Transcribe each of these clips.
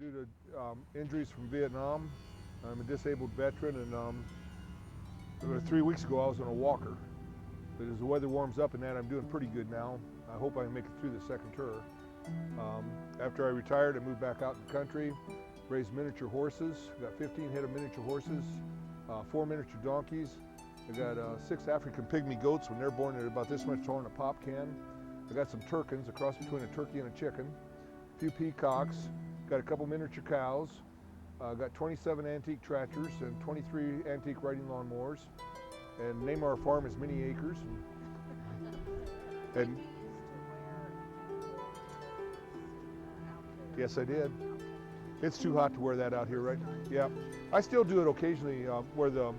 due to injuries from Vietnam. I'm a disabled veteran, and 3 weeks ago I was on a walker. But as the weather warms up and that, I'm doing pretty good now. I hope I can make it through the second tour. After I retired, I moved back out in the country, raised miniature horses. Got 15 head of miniature horses, 4 miniature donkeys. I got 6 African pygmy goats. When they're born, they're about this much taller than a pop can. I got some turkeys, a cross between a turkey and a chicken, a few peacocks, got a couple miniature cows, got 27 antique tractors and 23 antique riding lawnmowers. And the name of our farm is Mini Acres. And yes, I did. It's too hot to wear that out here, right? Yeah. I still do it occasionally, wear the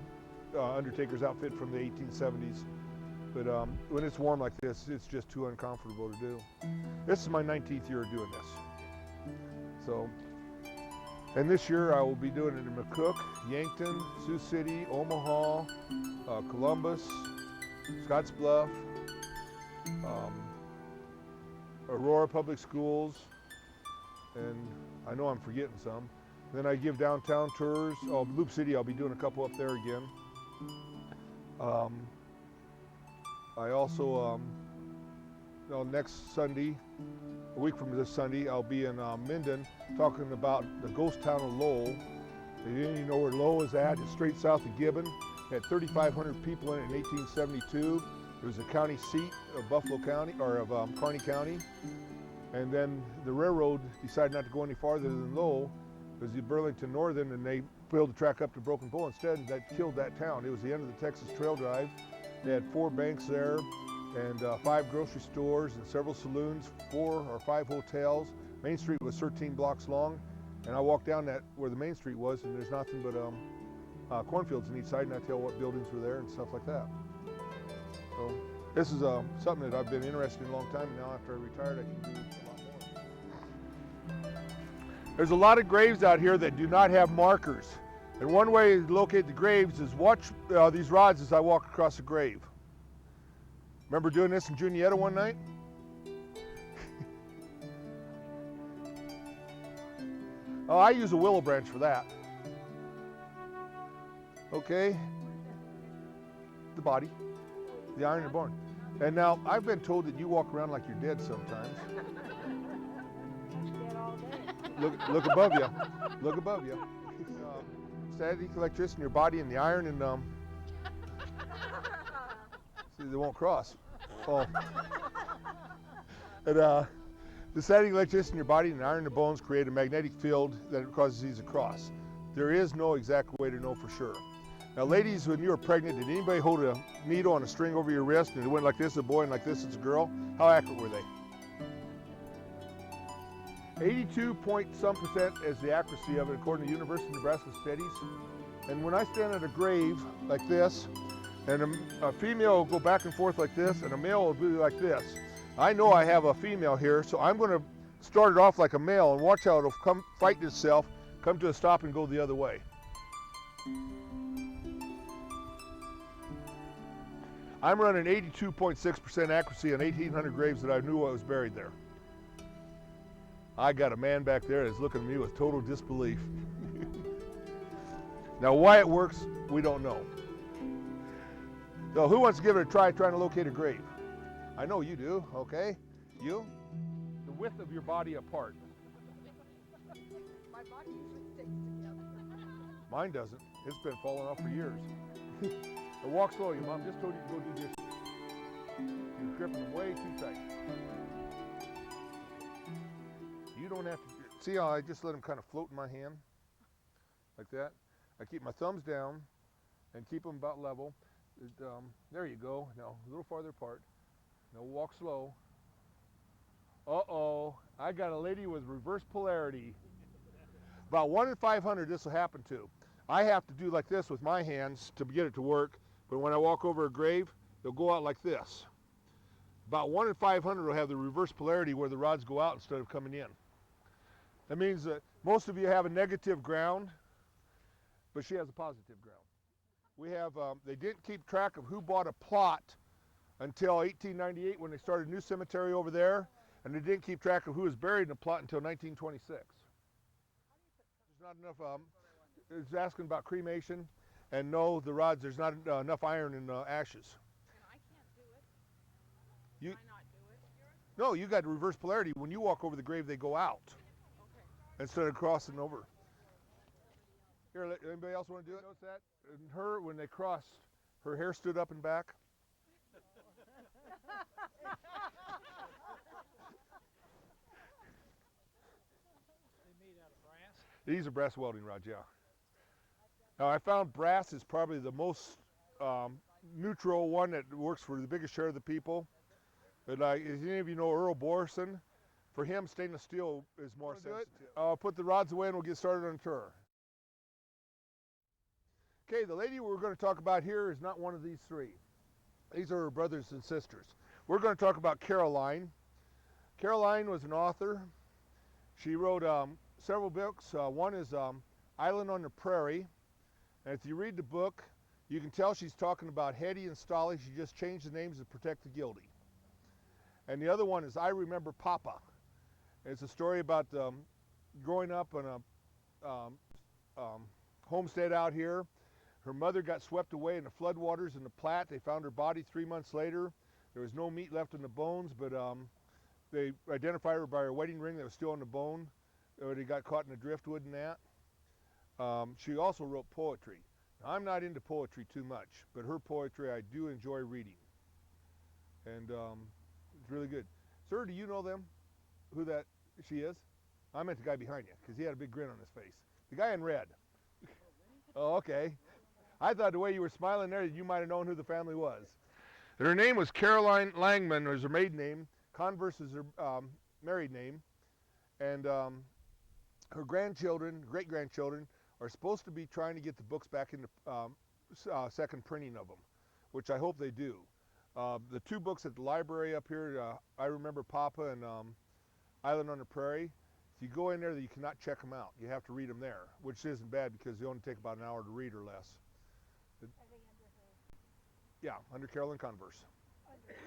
Undertaker's outfit from the 1870s. But when it's warm like this, it's just too uncomfortable to do. This is my 19th year of doing this. So, and this year I will be doing it in McCook, Yankton, Sioux City, Omaha, Columbus, Scottsbluff, Aurora Public Schools, and I know I'm forgetting some. Then I give downtown tours. Oh, Loop City, I'll be doing a couple up there again. I also, next Sunday, a week from this Sunday, I'll be in Minden talking about the ghost town of Lowell. If you know where Lowell is at, it's straight south of Gibbon. It had 3,500 people in it in 1872. It was the county seat of Buffalo County, or of Kearney County. And then the railroad decided not to go any farther than Lowell. It was the Burlington Northern, and they built a track up to Broken Bow instead, and that killed that town. It was the end of the Texas Trail Drive. They had 4 banks there, and 5 grocery stores, and several saloons, 4 or 5 hotels. Main Street was 13 blocks long, and I walked down that where the Main Street was, and there's nothing but cornfields on each side, and I tell what buildings were there and stuff like that. So this is something that I've been interested in a long time, and now after I retired, I can do a lot more. There's a lot of graves out here that do not have markers. And one way to locate the graves is watch these rods as I walk across a grave. Remember doing this in Juniata one night? Oh, I use a willow branch for that. Okay. The body, the iron and bone. And now I've been told that you walk around like you're dead sometimes. Dead all day. Look above you. Look above you. Static electricity in your body and the iron and see, they won't cross. Oh. And, the static electricity in your body and the iron in the bones create a magnetic field that causes these to cross. There is no exact way to know for sure. Now, ladies, when you were pregnant, did anybody hold a needle on a string over your wrist and it went like this, a boy, and like this, it's a girl? How accurate were they? 82-point-some% is the accuracy of it according to University of Nebraska studies. And when I stand at a grave like this, and a female will go back and forth like this, and a male will be like this, I know I have a female here, so I'm going to start it off like a male and watch how it'll come fight itself, come to a stop, and go the other way. I'm running 82.6% accuracy on 1,800 graves that I knew I was buried there. I got a man back there that's looking at me with total disbelief. Now, why it works, we don't know. So who wants to give it a try trying to locate a grave? I know you do, okay? You? The width of your body apart. My body usually sticks together. Mine doesn't. It's been falling off for years. Now walk slow. Your mom just told you to go do this. You're gripping them way too tight. You don't have to, see how I just let them kind of float in my hand? Like that. I keep my thumbs down and keep them about level. There you go. Now a little farther apart. Now walk slow. Uh-oh, I got a lady with reverse polarity. About 1 in 500 this will happen to. I have to do like this with my hands to get it to work, but when I walk over a grave, they'll go out like this. About 1 in 500 will have the reverse polarity where the rods go out instead of coming in. That means that most of you have a negative ground, but she has a positive ground. We have, they didn't keep track of who bought a plot until 1898 when they started a new cemetery over there, and they didn't keep track of who was buried in the plot until 1926. How not enough. It's asking about cremation, and no, the rods. There's not enough iron in ashes. And I can't do it. You Can I not do it? no, you got reverse polarity. When you walk over the grave, they go out Okay. instead of crossing over. Here, anybody else want to do it? Notice that? And her, when they crossed, her hair stood up and back. They made out of brass. These are brass welding rods, yeah. Now I found brass is probably the most neutral one that works for the biggest share of the people. But as any of you know Earl Borson, for him stainless steel is more sensitive. I'll put the rods away and we'll get started on the tour. Okay, the lady we're going to talk about here is not one of these three. These are her brothers and sisters. We're going to talk about Caroline. Caroline was an author. She wrote several books. One is Island on the Prairie. And if you read the book, you can tell she's talking about Hetty and Stolly. She just changed the names to protect the guilty. And the other one is I Remember Papa. It's a story about growing up on a homestead out here. Her mother got swept away in the floodwaters in the Platte. They found her body 3 months later. There was no meat left in the bones, but they identified her by her wedding ring that was still on the bone. They got caught in the driftwood and that. She also wrote poetry. Now, I'm not into poetry too much, but her poetry I do enjoy reading. And it's really good. Sir, do you know them? Who that she is? I meant the guy behind you, because he had a big grin on his face. The guy in red. Oh, okay. I thought the way you were smiling there, you might have known who the family was. Her name was Caroline Langman, was her maiden name. Converse is her married name. And her grandchildren, great-grandchildren, are supposed to be trying to get the books back into second printing of them, which I hope they do. The two books at the library up here, I Remember Papa and Island on the Prairie, if you go in there, you cannot check them out. You have to read them there, which isn't bad because they only take about an hour to read or less. Are they under her? Yeah, under Carolyn Converse. Under her.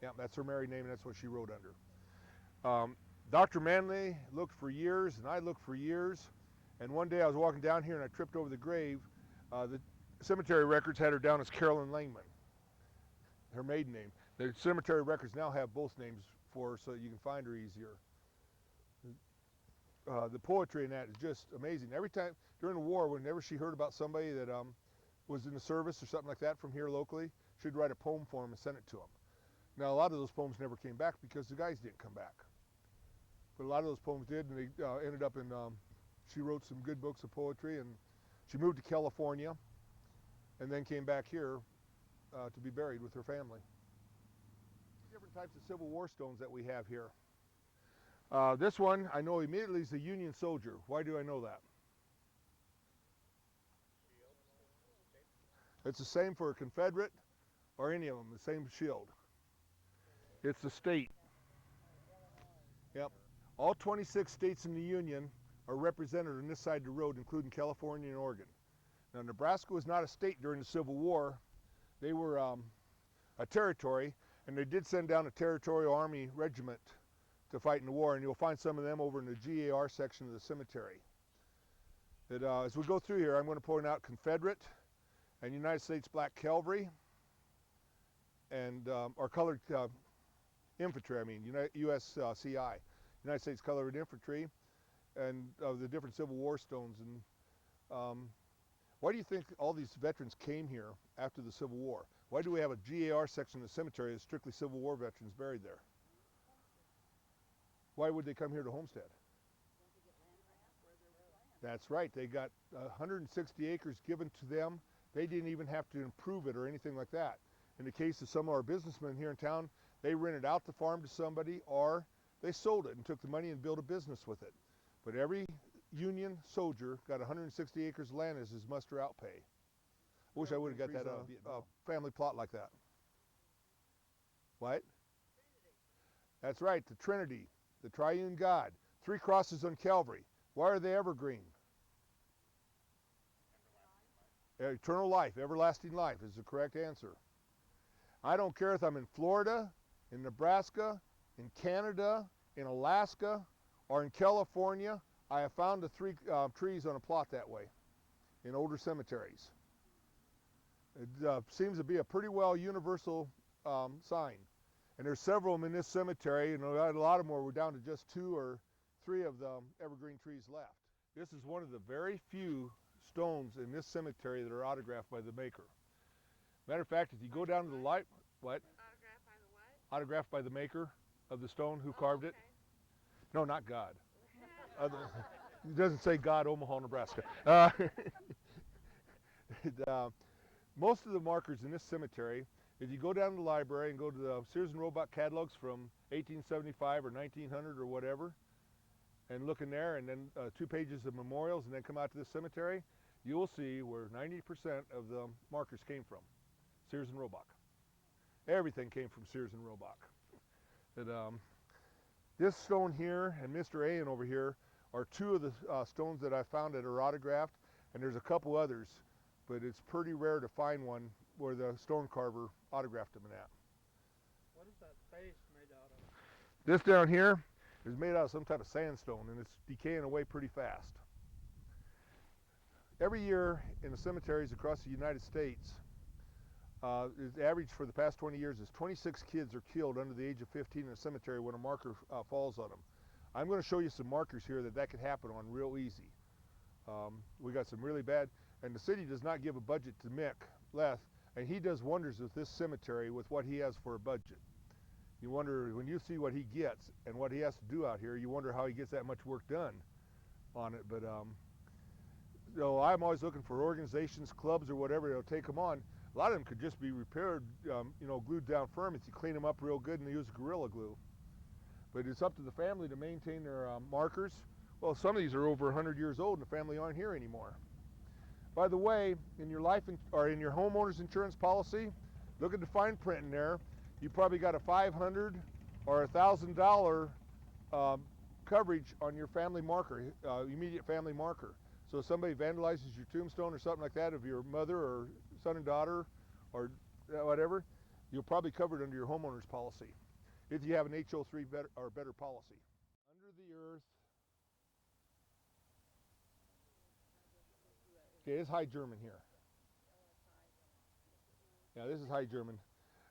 Yeah, that's her married name, and that's what she wrote under. Dr. Manley looked for years, and I looked for years, and one day I was walking down here and I tripped over the grave. The cemetery records had her down as Carolyn Langman, her maiden name. The cemetery records now have both names for her so that you can find her easier. The poetry in that is just amazing. Every time during the war, whenever she heard about somebody that was in the service or something like that from here locally, she'd write a poem for them and send it to them. Now, a lot of those poems never came back because the guys didn't come back. But a lot of those poems did, and they ended up in, she wrote some good books of poetry, and she moved to California and then came back here to be buried with her family. Different types of Civil War stones that we have here. This one, I know immediately is a Union soldier. Why do I know that? It's the same for a Confederate or any of them, the same shield. It's the state. Yep. All 26 states in the Union are represented on this side of the road, including California and Oregon. Now, Nebraska was not a state during the Civil War. They were a territory, and they did send down a territorial army regiment to fight in the war, and you'll find some of them over in the GAR section of the cemetery. That, as we go through here, I'm going to point out Confederate and United States Black Cavalry, and or colored infantry, I mean, USCI, United States Colored Infantry, and the different Civil War stones. And why do you think all these veterans came here after the Civil War? Why do we have a GAR section of the cemetery that's strictly Civil War veterans buried there? Why would they come here to Homestead? That's right. They got 160 acres given to them. They didn't even have to improve it or anything like that. In the case of some of our businessmen here in town, they rented out the farm to somebody or they sold it and took the money and built a business with it. But every Union soldier got 160 acres of land as his muster out pay. I wish I would have got that family plot like that. What? That's right, the Trinity, the triune God. 3 crosses on Calvary. Why are they evergreen? Eternal life, everlasting life is the correct answer. I don't care if I'm in Florida, in Nebraska, in Canada, in Alaska, or in California. I have found the 3 trees on a plot that way in older cemeteries. It seems to be a pretty well universal sign. And there's several of them in this cemetery, and a lot of more. We're down to just 2 or 3 of the evergreen trees left. This is one of the very few stones in this cemetery that are autographed by the maker. Matter of fact, if you go down to the what? Autographed by the what? Autographed by the maker of the stone who carved it. No, not God. It doesn't say God, Omaha, Nebraska. Most of the markers in this cemetery, if you go down to the library and go to the Sears and Roebuck catalogs from 1875 or 1900 or whatever, and look in there, and then 2 pages of memorials, and then come out to this cemetery, you will see where 90% of the markers came from. Sears and Roebuck. Everything came from Sears and Roebuck. This stone here and Mr. A over here are 2 of the stones that I found that are autographed, and there's a couple others, but it's pretty rare to find one where the stone carver autographed them in that. What is that face made out of? This down here is made out of some type of sandstone, and it's decaying away pretty fast. Every year in the cemeteries across the United States, the average for the past 20 years is 26 kids are killed under the age of 15 in a cemetery when a marker falls on them. I'm going to show you some markers here that could happen on real easy. We got some really bad, and the city does not give a budget to Mick Leth, and he does wonders with this cemetery with what he has for a budget. You wonder, when you see what he gets and what he has to do out here, you wonder how he gets that much work done on it. But so I'm always looking for organizations, clubs, or whatever that'll take them on. A lot of them could just be repaired, glued down firm if you clean them up real good and use Gorilla Glue. But it's up to the family to maintain their markers. Well, some of these are over 100 years old and the family aren't here anymore. By the way, in your in your homeowner's insurance policy, look at the fine print in there. You probably got a $500 or $1,000 coverage on your family marker, immediate family marker. So if somebody vandalizes your tombstone or something like that of your mother or son and daughter or whatever, you'll probably cover it under your homeowner's policy if you have an HO3 or better policy. Under the earth. Okay, it's High German here. Yeah, this is High German.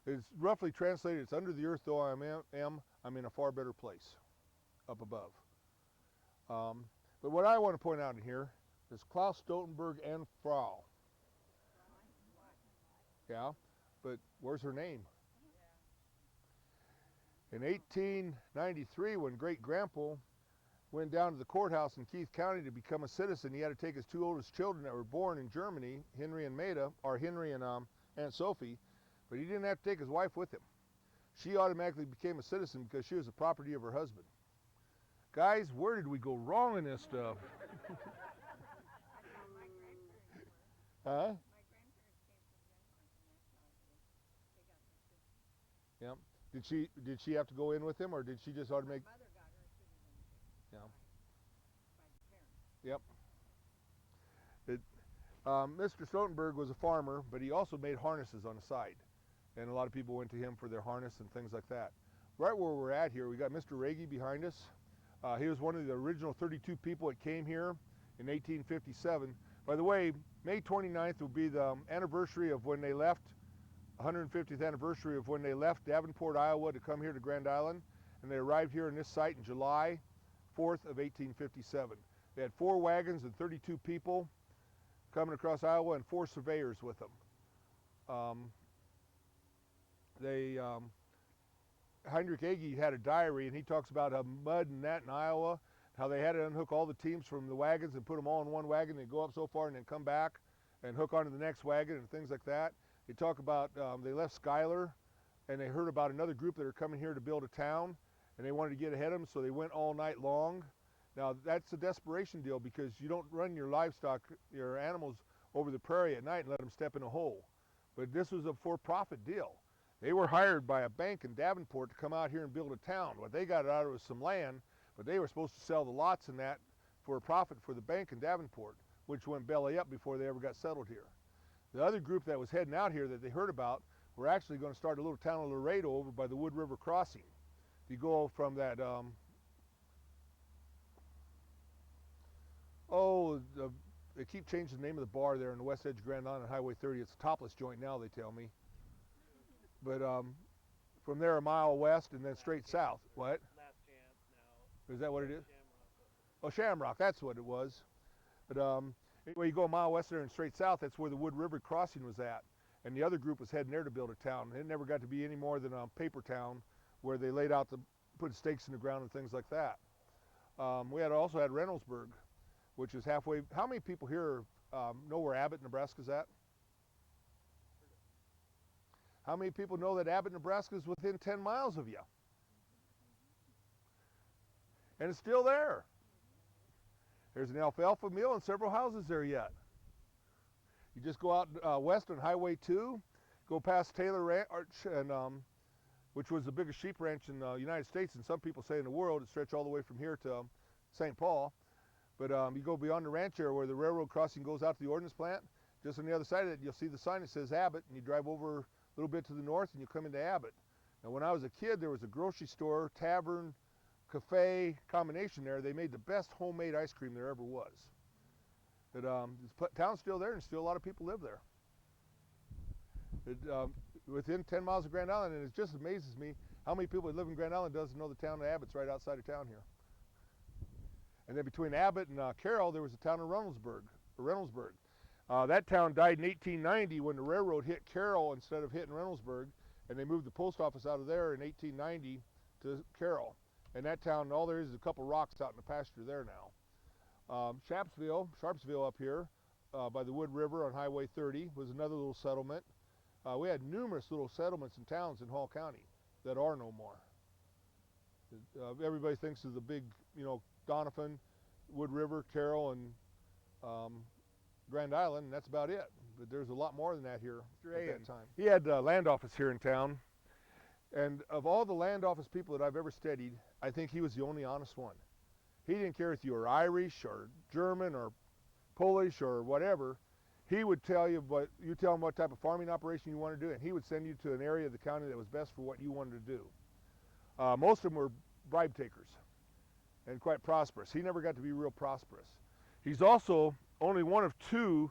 It's roughly translated, it's under the earth though I'm in a far better place up above. But what I want to point out in here is Klaus Stoltenberg and Frau. Yeah, but where's her name? In 1893, when Great Grandpa went down to the courthouse in Keith County to become a citizen, he had to take his 2 oldest children that were born in Germany, Henry and Aunt Sophie, but he didn't have to take his wife with him. She automatically became a citizen because she was the property of her husband. Guys, where did we go wrong in this stuff? Huh? My grandparents came from Denmark, and that's how they got their citizenship. Yep. Did she have to go in with him, or did she just automatically? My mother got her citizenship. Yeah. By the parents. Yep. Mr. Stoltenberg was a farmer, but he also made harnesses on the side. And a lot of people went to him for their harness and things like that. Right where we're at here, we got Mr. Ragey behind us. He was one of the original 32 people that came here in 1857. By the way, May 29th will be the anniversary of when they left, 150th anniversary of when they left Davenport, Iowa to come here to Grand Island. And they arrived here in this site in July 4th of 1857. They had 4 wagons and 32 people coming across Iowa and 4 surveyors with them. Heinrich Agee had a diary, and he talks about how mud and that in Iowa, how they had to unhook all the teams from the wagons and put them all in one wagon and go up so far and then come back and hook onto the next wagon and things like that. They talk about they left Schuyler and they heard about another group that are coming here to build a town, and they wanted to get ahead of them, so they went all night long. Now that's a desperation deal, because you don't run your livestock, your animals, over the prairie at night and let them step in a hole. But this was a for-profit deal. They were hired by a bank in Davenport to come out here and build a town. What they got out of was some land, but they were supposed to sell the lots and that for a profit for the bank in Davenport, which went belly up before they ever got settled here. The other group that was heading out here that they heard about were actually going to start a little town of Laredo over by the Wood River crossing. If you go from that Oh, they keep changing the name of the bar there in the west edge of Grand Island on Highway 30. It's a topless joint now, they tell me. But from there a mile west and then straight south. What? Last chance now. Is that what it is? Shamrock. Oh, Shamrock, that's what it was. But anyway, you go a mile west there and straight south, that's where the Wood River crossing was at. And the other group was heading there to build a town. It never got to be any more than a paper town where they laid out put stakes in the ground and things like that. We also had Reynoldsburg, which is halfway. How many people here know where Abbott, Nebraska's at? How many people know that Abbott, Nebraska is within 10 miles of you? And it's still there. There's an alfalfa mill and several houses there yet. You just go out west on Highway 2, go past Taylor Ranch, and, which was the biggest sheep ranch in the United States, and some people say in the world. It stretched all the way from here to St. Paul. But you go beyond the ranch area where the railroad crossing goes out to the ordnance plant. Just on the other side of it, you'll see the sign that says Abbott, and you drive over a little bit to the north and you come into Abbott. Now when I was a kid, there was a grocery store, tavern, cafe combination there. They made the best homemade ice cream there ever was. But the town's still there and still a lot of people live there. Within 10 miles of Grand Island, and it just amazes me how many people that live in Grand Island doesn't know the town of Abbott's right outside of town here. And then between Abbott and Carroll, there was the town of Reynoldsburg. That town died in 1890 when the railroad hit Carroll instead of hitting Reynoldsburg, and they moved the post office out of there in 1890 to Carroll. And that town, all there is a couple rocks out in the pasture there now. Sharpsville up here by the Wood River on Highway 30 was another little settlement. We had numerous little settlements and towns in Hall County that are no more. Everybody thinks of the big, Doniphan, Wood River, Carroll, and Grand Island, and that's about it. But there's a lot more than that here at that time. He had a land office here in town, and of all the land office people that I've ever studied, I think he was the only honest one. He didn't care if you were Irish or German or Polish or whatever. He would tell you, you tell him what type of farming operation you want to do, and he would send you to an area of the county that was best for what you wanted to do. Most of them were bribe takers and quite prosperous. He never got to be real prosperous. He's also only one of two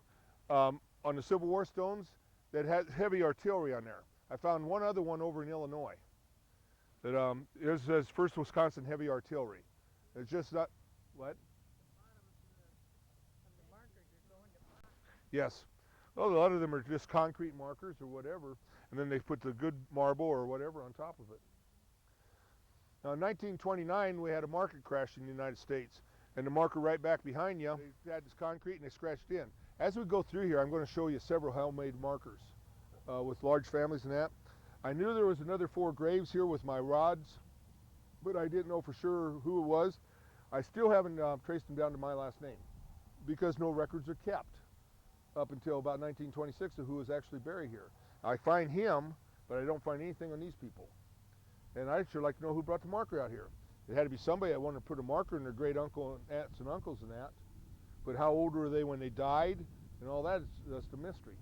on the Civil War stones that had heavy artillery on there. I found one other one over in Illinois that it says First Wisconsin Heavy Artillery. It's just not, what? Yes. Well, a lot of them are just concrete markers or whatever, and then they put the good marble or whatever on top of it. Now, in 1929, we had a market crash in the United States, and the marker right back behind you, they had this concrete and they scratched in. As we go through here, I'm going to show you several homemade markers with large families and that. I knew there was another 4 graves here with my rods, but I didn't know for sure who it was. I still haven't traced them down to my last name because no records are kept up until about 1926 of who was actually buried here. I find him, but I don't find anything on these people. And I'd sure like to know who brought the marker out here. It had to be somebody that wanted to put a marker in their great uncle and aunts and uncles and that. But how old were they when they died and all that, that's the mystery.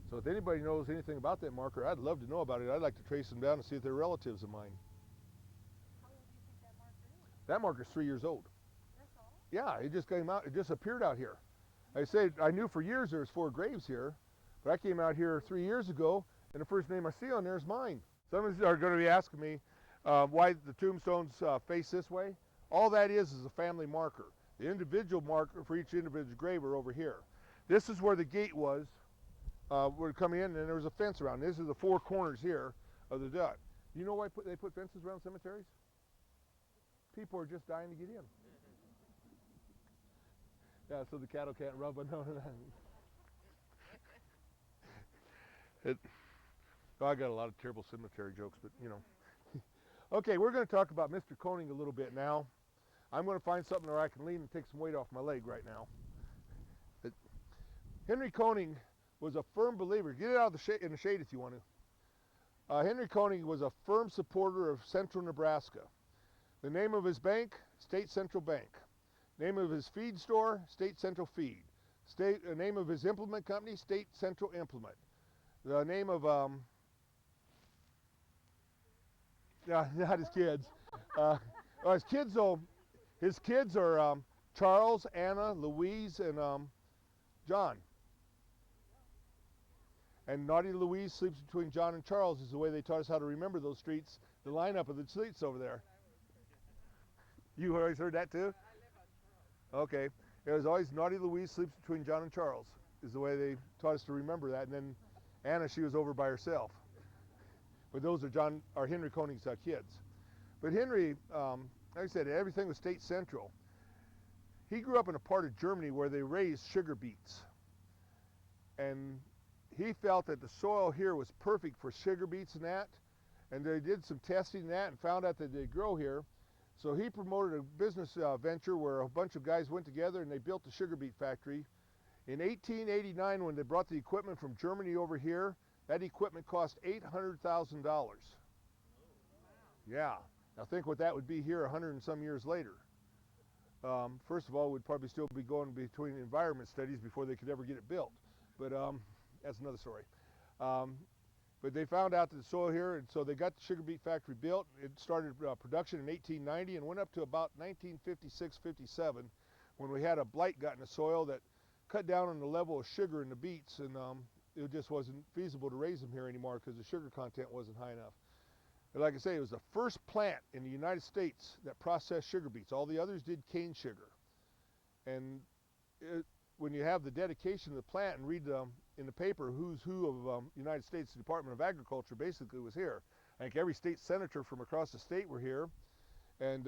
So if anybody knows anything about that marker, I'd love to know about it. I'd like to trace them down and see if they're relatives of mine. How old do you think that marker is? That marker's 3 years old. That's all? Yeah, it just came out, it just appeared out here. I said, I knew for years there was 4 graves here, but I came out here 3 years ago, and the first name I see on there is mine. Some of you are going to be asking me why the tombstones face this way. All that is a family marker. The individual marker for each individual grave are over here. This is where the gate was. We're coming in, and there was a fence around. These are the 4 corners here of the dot. You know why they put fences around cemeteries? People are just dying to get in. Yeah, so the cattle can't rub on it. Oh, I got a lot of terrible cemetery jokes, but Okay, we're going to talk about Mr. Koning a little bit now. I'm going to find something where I can lean and take some weight off my leg right now. Henry Koning was a firm believer. Get it out of in the shade if you want to. Henry Koning was a firm supporter of Central Nebraska. The name of his bank, State Central Bank. Name of his feed store, State Central Feed. Name of his implement company, State Central Implement. The name of, not his kids. His kids, though, his kids are Charles, Anna, Louise, and John. And Naughty Louise sleeps between John and Charles is the way they taught us how to remember those streets, the lineup of the streets over there. You always heard that too? I live on Charles. Okay. It was always Naughty Louise sleeps between John and Charles is the way they taught us to remember that. And then Anna, she was over by herself. But those are Henry Koning's kids. But Henry, like I said, everything was state central. He grew up in a part of Germany where they raised sugar beets. And he felt that the soil here was perfect for sugar beets and that. And they did some testing and that and found out that they grow here. So he promoted a business venture where a bunch of guys went together and they built a sugar beet factory. In 1889, when they brought the equipment from Germany over here, that equipment cost $800,000. Yeah. Now think what that would be here 100 and some years later. First of all, we'd probably still be going between environment studies before they could ever get it built. But that's another story. But they found out that the soil here, and so they got the sugar beet factory built. It started production in 1890 and went up to about 1956, 57, when we had a blight got in the soil that cut down on the level of sugar in the beets, and it just wasn't feasible to raise them here anymore because the sugar content wasn't high enough. But like I say, it was the first plant in the United States that processed sugar beets. All the others did cane sugar. And when you have the dedication of the plant and read in the paper who's who of United States Department of Agriculture basically was here. I think every state senator from across the state were here, and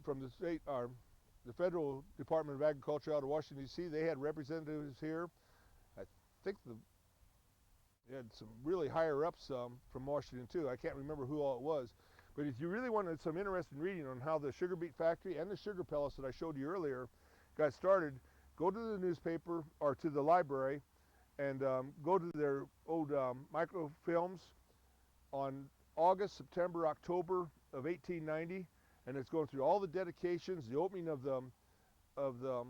from the state, the Federal Department of Agriculture out of Washington D.C., they had representatives here. I think they had some really higher ups from Washington too. I can't remember who all it was, but if you really wanted some interesting reading on how the sugar beet factory and the sugar pellets that I showed you earlier got started, go to the newspaper or to the library and go to their old microfilms on August, September, October of 1890, and it's going through all the dedications, the opening of the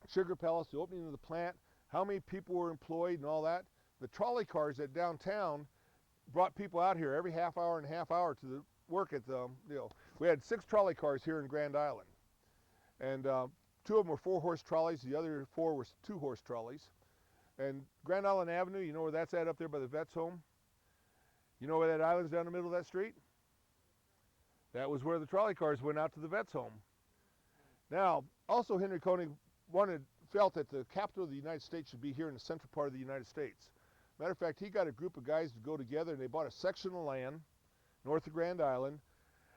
sugar pellets, the opening of the plant, how many people were employed and all that. The trolley cars at downtown brought people out here every half hour and a half hour to the work at the, we had 6 trolley cars here in Grand Island, and 2 of them were 4-horse trolleys, the other 4 were 2-horse trolleys. And Grand Island Avenue, you know where that's at up there by the vet's home? You know where that island's down the middle of that street? That was where the trolley cars went out to the vet's home. Now, also Henry Koning felt that the capital of the United States should be here in the central part of the United States. Matter of fact, he got a group of guys to go together and they bought a section of land north of Grand Island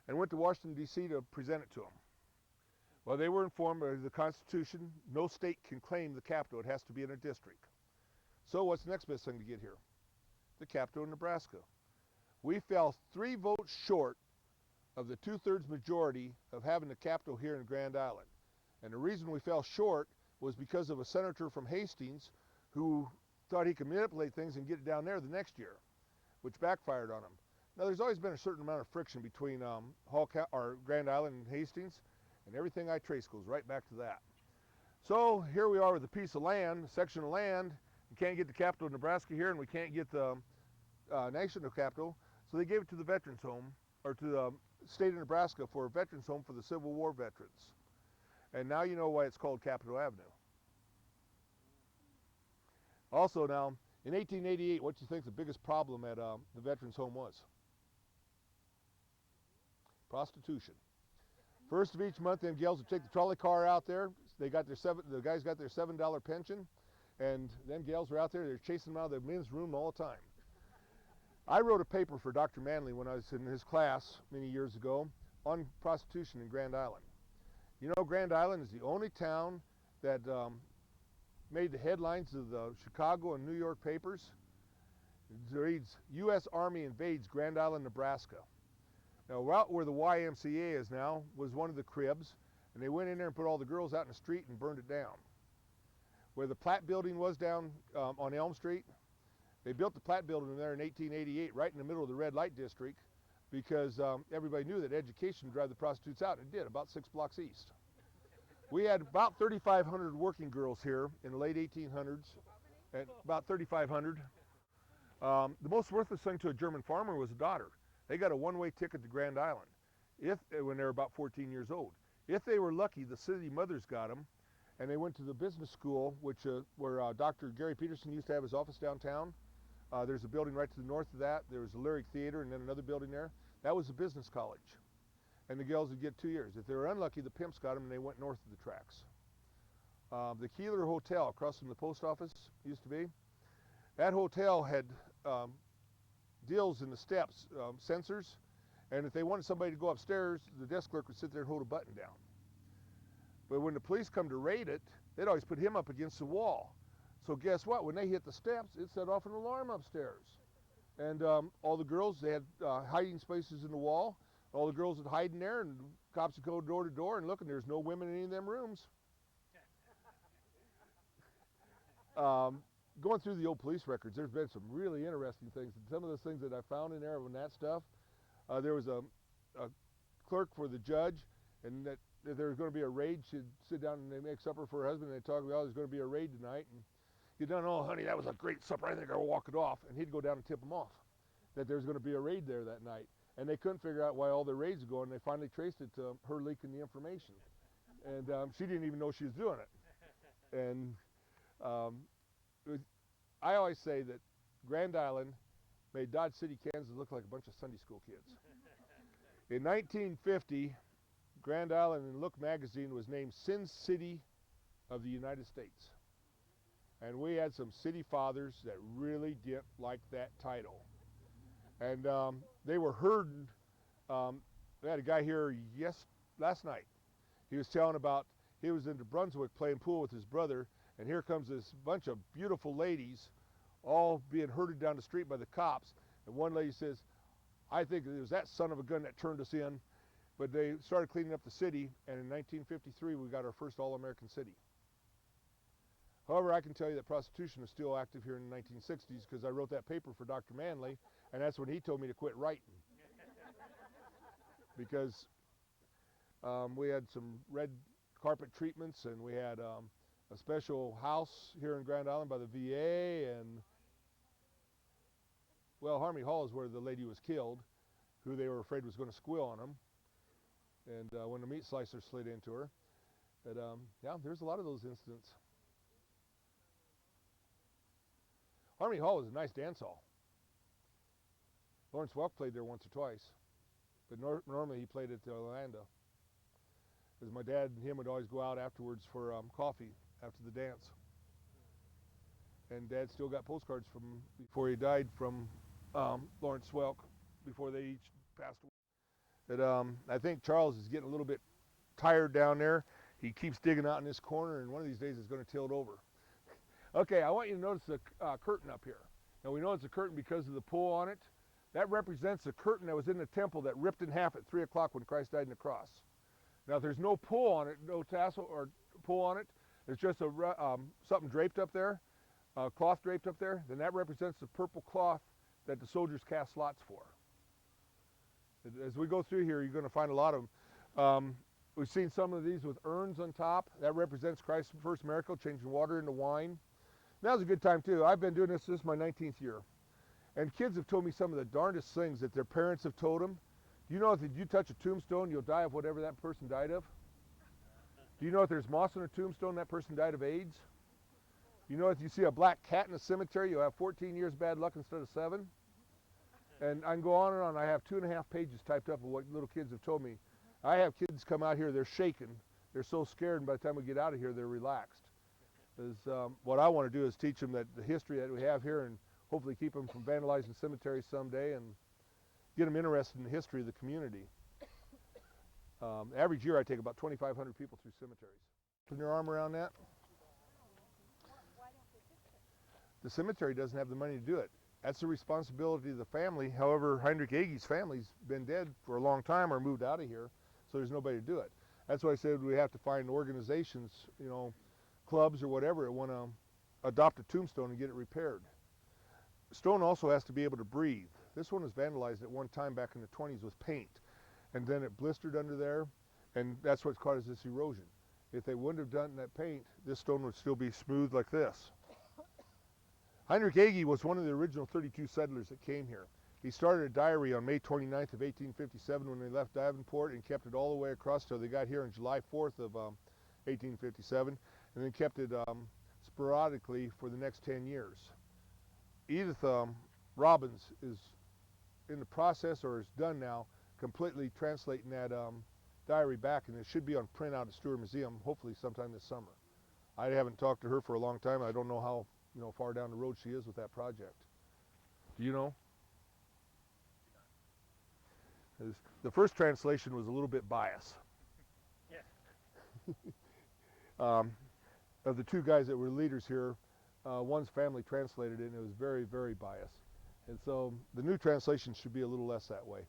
and went to Washington, D.C. to present it to them. Well, they were informed by the Constitution, no state can claim the capital, it has to be in a district. So what's the next best thing to get here? The capital of Nebraska. We fell 3 votes short of the 2/3 majority of having the capital here in Grand Island. And the reason we fell short was because of a senator from Hastings who thought he could manipulate things and get it down there the next year, which backfired on him. Now, there's always been a certain amount of friction between Grand Island and Hastings, and everything I trace goes right back to that. So here we are with a piece of land, a section of land. We can't get the capital of Nebraska here, and we can't get the national capital, so they gave it to the Veterans Home, or to the state of Nebraska for a Veterans Home for the Civil War veterans. And now you know why it's called Capitol Avenue. Also now, in 1888, what do you think the biggest problem at the Veterans Home was? Prostitution. First of each month, them gals would take the trolley car out there. The guys got their $7 pension, and them gals were out there. They're chasing them out of the men's room all the time. I wrote a paper for Dr. Manley when I was in his class many years ago on prostitution in Grand Island. You know, Grand Island is the only town that made the headlines of the Chicago and New York papers. It reads, U.S. Army invades Grand Island, Nebraska. Now, right where the YMCA is now was one of the cribs, and they went in there and put all the girls out in the street and burned it down. Where the Platt Building was down on Elm Street, they built the Platt Building there in 1888, right in the middle of the red light district, because everybody knew that education would drive the prostitutes out. It did, about 6 blocks east. We had about 3,500 working girls here in the late 1800s, and about 3,500. The most worthless thing to a German farmer was a daughter. They got a one-way ticket to Grand Island when they were about 14 years old. If they were lucky, the city mothers got them, and they went to the business school, which where Dr. Gary Peterson used to have his office downtown. There's a building right to the north of that. There was a Lyric Theater and then another building there. That was a business college. And the girls would get 2 years. If they were unlucky, the pimps got them and they went north of the tracks. The Keeler Hotel across from the post office used to be. That hotel had deals in the steps, sensors, and if they wanted somebody to go upstairs, the desk clerk would sit there and hold a button down. But when the police come to raid it, they'd always put him up against the wall. So guess what? When they hit the steps, it set off an alarm upstairs. And all the girls, they had hiding spaces in the wall. All the girls would hide in there, and cops would go door to door and look, and there's no women in any of them rooms. Going through the old police records, there's been some really interesting things. And some of those things that I found in there and that stuff, there was a clerk for the judge, and that there was going to be a raid. She'd sit down and they make supper for her husband, and they talk about, oh, there's going to be a raid tonight. And he'd done, oh, honey, that was a great supper. I think I'll walk it off. And he'd go down and tip them off that there's going to be a raid there that night. And they couldn't figure out why all the raids were going. They finally traced it to her leaking the information. And she didn't even know she was doing it. And I always say that Grand Island made Dodge City, Kansas look like a bunch of Sunday school kids. In 1950, Grand Island in Look magazine was named Sin City of the United States. And we had some city fathers that really didn't like that title. And they were herding. We had a guy here last night. He was telling about, he was in New Brunswick playing pool with his brother, and here comes this bunch of beautiful ladies all being herded down the street by the cops. And one lady says, I think it was that son of a gun that turned us in. But they started cleaning up the city, and in 1953 we got our first all-American city. However, I can tell you that prostitution is still active here in the 1960s because I wrote that paper for Dr. Manley, and that's when he told me to quit writing. Because we had some red carpet treatments, and we had a special house here in Grand Island by the VA, and well, Harmony Hall is where the lady was killed, who they were afraid was going to squeal on them, and when the meat slicer slid into her. But yeah, there's a lot of those incidents. Harmony Hall was a nice dance hall. Lawrence Welk played there once or twice, but normally he played at Orlando. Because my dad and him would always go out afterwards for coffee after the dance. And Dad still got postcards from before he died from Lawrence Welk, before they each passed away. But I think Charles is getting a little bit tired down there. He keeps digging out in this corner, and one of these days it's going to tilt over. Okay, I want you to notice the curtain up here. Now we know it's a curtain because of the pull on it. That represents the curtain that was in the temple that ripped in half at 3 o'clock when Christ died on the cross. Now if there's no pull on it, no tassel or pull on it, there's just a, something draped up there, cloth draped up there, then that represents the purple cloth that the soldiers cast lots for. As we go through here, you're going to find a lot of them. We've seen some of these with urns on top. That represents Christ's first miracle, changing water into wine. Now's a good time too. I've been doing this is my 19th year. And kids have told me some of the darndest things that their parents have told them. Do you know if you touch a tombstone, you'll die of whatever that person died of? Do you know if there's moss on a tombstone, that person died of AIDS? You know if you see a black cat in a cemetery, you'll have 14 years bad luck instead of 7? And I can go on and on. I have 2.5 pages typed up of what little kids have told me. I have kids come out here, they're shaking. They're so scared, and by the time we get out of here, they're relaxed. Because what I want to do is teach them that the history that we have here, and hopefully keep them from vandalizing cemeteries someday, and get them interested in the history of the community. Average year I take about 2,500 people through cemeteries. Put your arm around that. The cemetery doesn't have the money to do it. That's the responsibility of the family. However, Heinrich Agee's family's been dead for a long time or moved out of here, so there's nobody to do it. That's why I said we have to find organizations, you know, clubs or whatever that want to adopt a tombstone and get it repaired. Stone also has to be able to breathe. This one was vandalized at one time back in the 20s with paint, and then it blistered under there, and that's what caused this erosion. If they wouldn't have done that paint, this stone would still be smooth like this. Heinrich Agee was one of the original 32 settlers that came here. He started a diary on May 29th of 1857 when they left Davenport and kept it all the way across till they got here on July 4th of 1857, and then kept it sporadically for the next 10 years. Edith Robbins is in the process, or is done now, completely translating that diary back, and it should be on print out at Stewart Museum, hopefully sometime this summer. I haven't talked to her for a long time. I don't know how far down the road she is with that project. Do you know? The first translation was a little bit biased. Yeah. Of the two guys that were leaders here, one's family translated it, and it was very, very biased. And so the new translation should be a little less that way.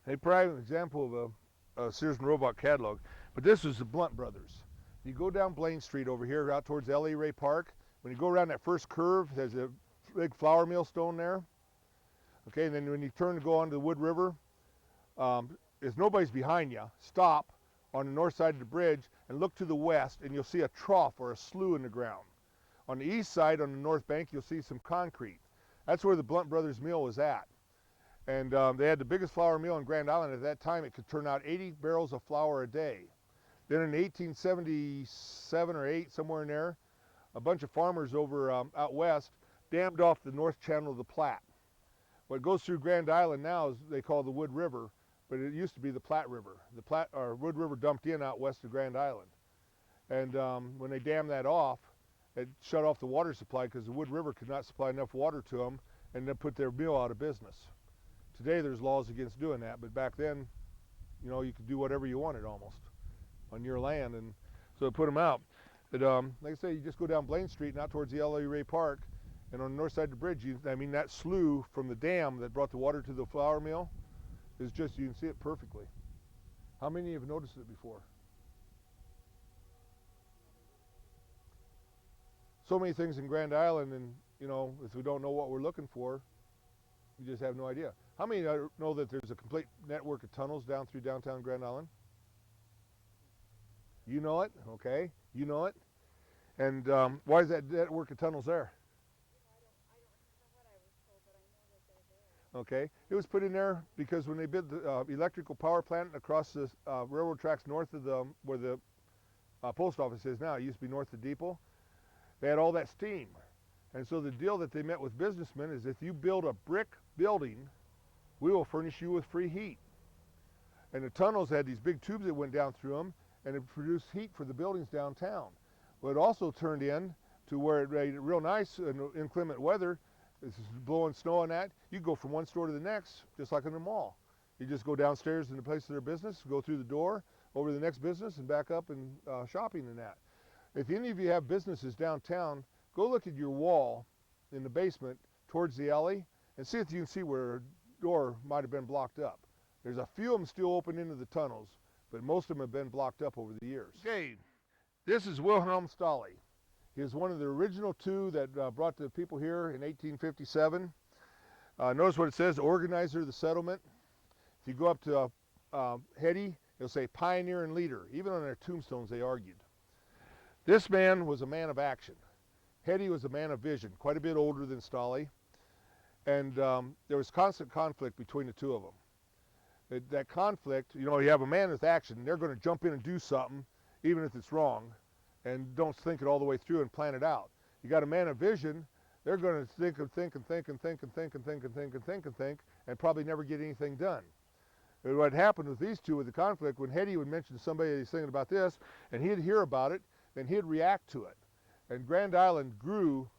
A prime example of a Sears and Roebuck catalog, but this was the Blunt Brothers. You go down Blaine Street over here out towards L.A. Ray Park. When you go around that first curve, there's a big flour mill stone there. Okay, and then when you turn to go onto the Wood River, if nobody's behind you, stop on the north side of the bridge and look to the west, and you'll see a trough or a slough in the ground. On the east side, on the north bank, you'll see some concrete. That's where the Blunt Brothers mill was at. And they had the biggest flour mill in Grand Island. At that time, it could turn out 80 barrels of flour a day. Then in 1877 or 8, somewhere in there, a bunch of farmers over out west dammed off the north channel of the Platte. What goes through Grand Island now is they call the Wood River, but it used to be the Platte River. The Platte, or Wood River, dumped in out west of Grand Island. And when they dammed that off, it shut off the water supply because the Wood River could not supply enough water to them, and then put their mill out of business. Today there's laws against doing that, but back then, you could do whatever you wanted almost on your land, and so it put them out. But like I say, you just go down Blaine Street and out towards the L.A. Ray Park, and on the north side of the bridge, that slough from the dam that brought the water to the flour mill is just, you can see it perfectly. How many have noticed it before? So many things in Grand Island, and if we don't know what we're looking for, we just have no idea. How many know that there's a complete network of tunnels down through downtown Grand Island? You know it, okay? You know it. And why is that network of tunnels there? Okay, it was put in there because when they built the electrical power plant across the railroad tracks north of where the post office is now, it used to be north of Depot, they had all that steam. And so the deal that they met with businessmen is, if you build a brick building, we will furnish you with free heat. And the tunnels had these big tubes that went down through them, and it produced heat for the buildings downtown. Well, it also turned in to where it made real nice in inclement weather. This is blowing snow and that. You go from one store to the next, just like in the mall. You just go downstairs in the place of their business, go through the door, over to the next business, and back up and shopping and that. If any of you have businesses downtown, go look at your wall in the basement towards the alley and see if you can see where a door might have been blocked up. There's a few of them still open into the tunnels, but most of them have been blocked up over the years. Okay, this is Wilhelm Stahli. He was one of the original two that brought the people here in 1857. Notice what it says, organizer of the settlement. If you go up to Hetty, it'll say pioneer and leader. Even on their tombstones they argued. This man was a man of action. Hetty was a man of vision, quite a bit older than Stahli. And there was constant conflict between the two of them. That conflict, you have a man with action, they're going to jump in and do something, even if it's wrong, and don't think it all the way through and plan it out. You got a man of vision, they're going to think and think and think and think and think and think and think and think and think, and probably never get anything done. And what happened with these two with the conflict, when Hetty would mention to somebody he's thinking about this, and he'd hear about it, then he'd react to it. And Grand Island grew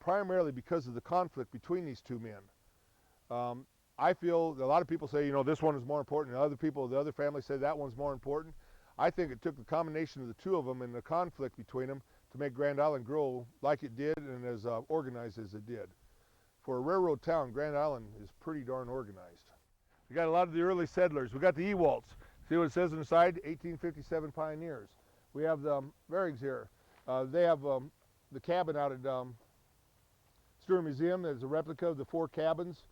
primarily because of the conflict between these two men. I feel a lot of people say, this one is more important, and other people, the other families say that one's more important. I think it took the combination of the two of them and the conflict between them to make Grand Island grow like it did and as organized as it did. For a railroad town, Grand Island is pretty darn organized. We got a lot of the early settlers. We got the Ewalts. See what it says on the side? 1857 pioneers. We have the Varrigs here. They have the cabin out at Stewart Museum. There's a replica of the 4 cabins.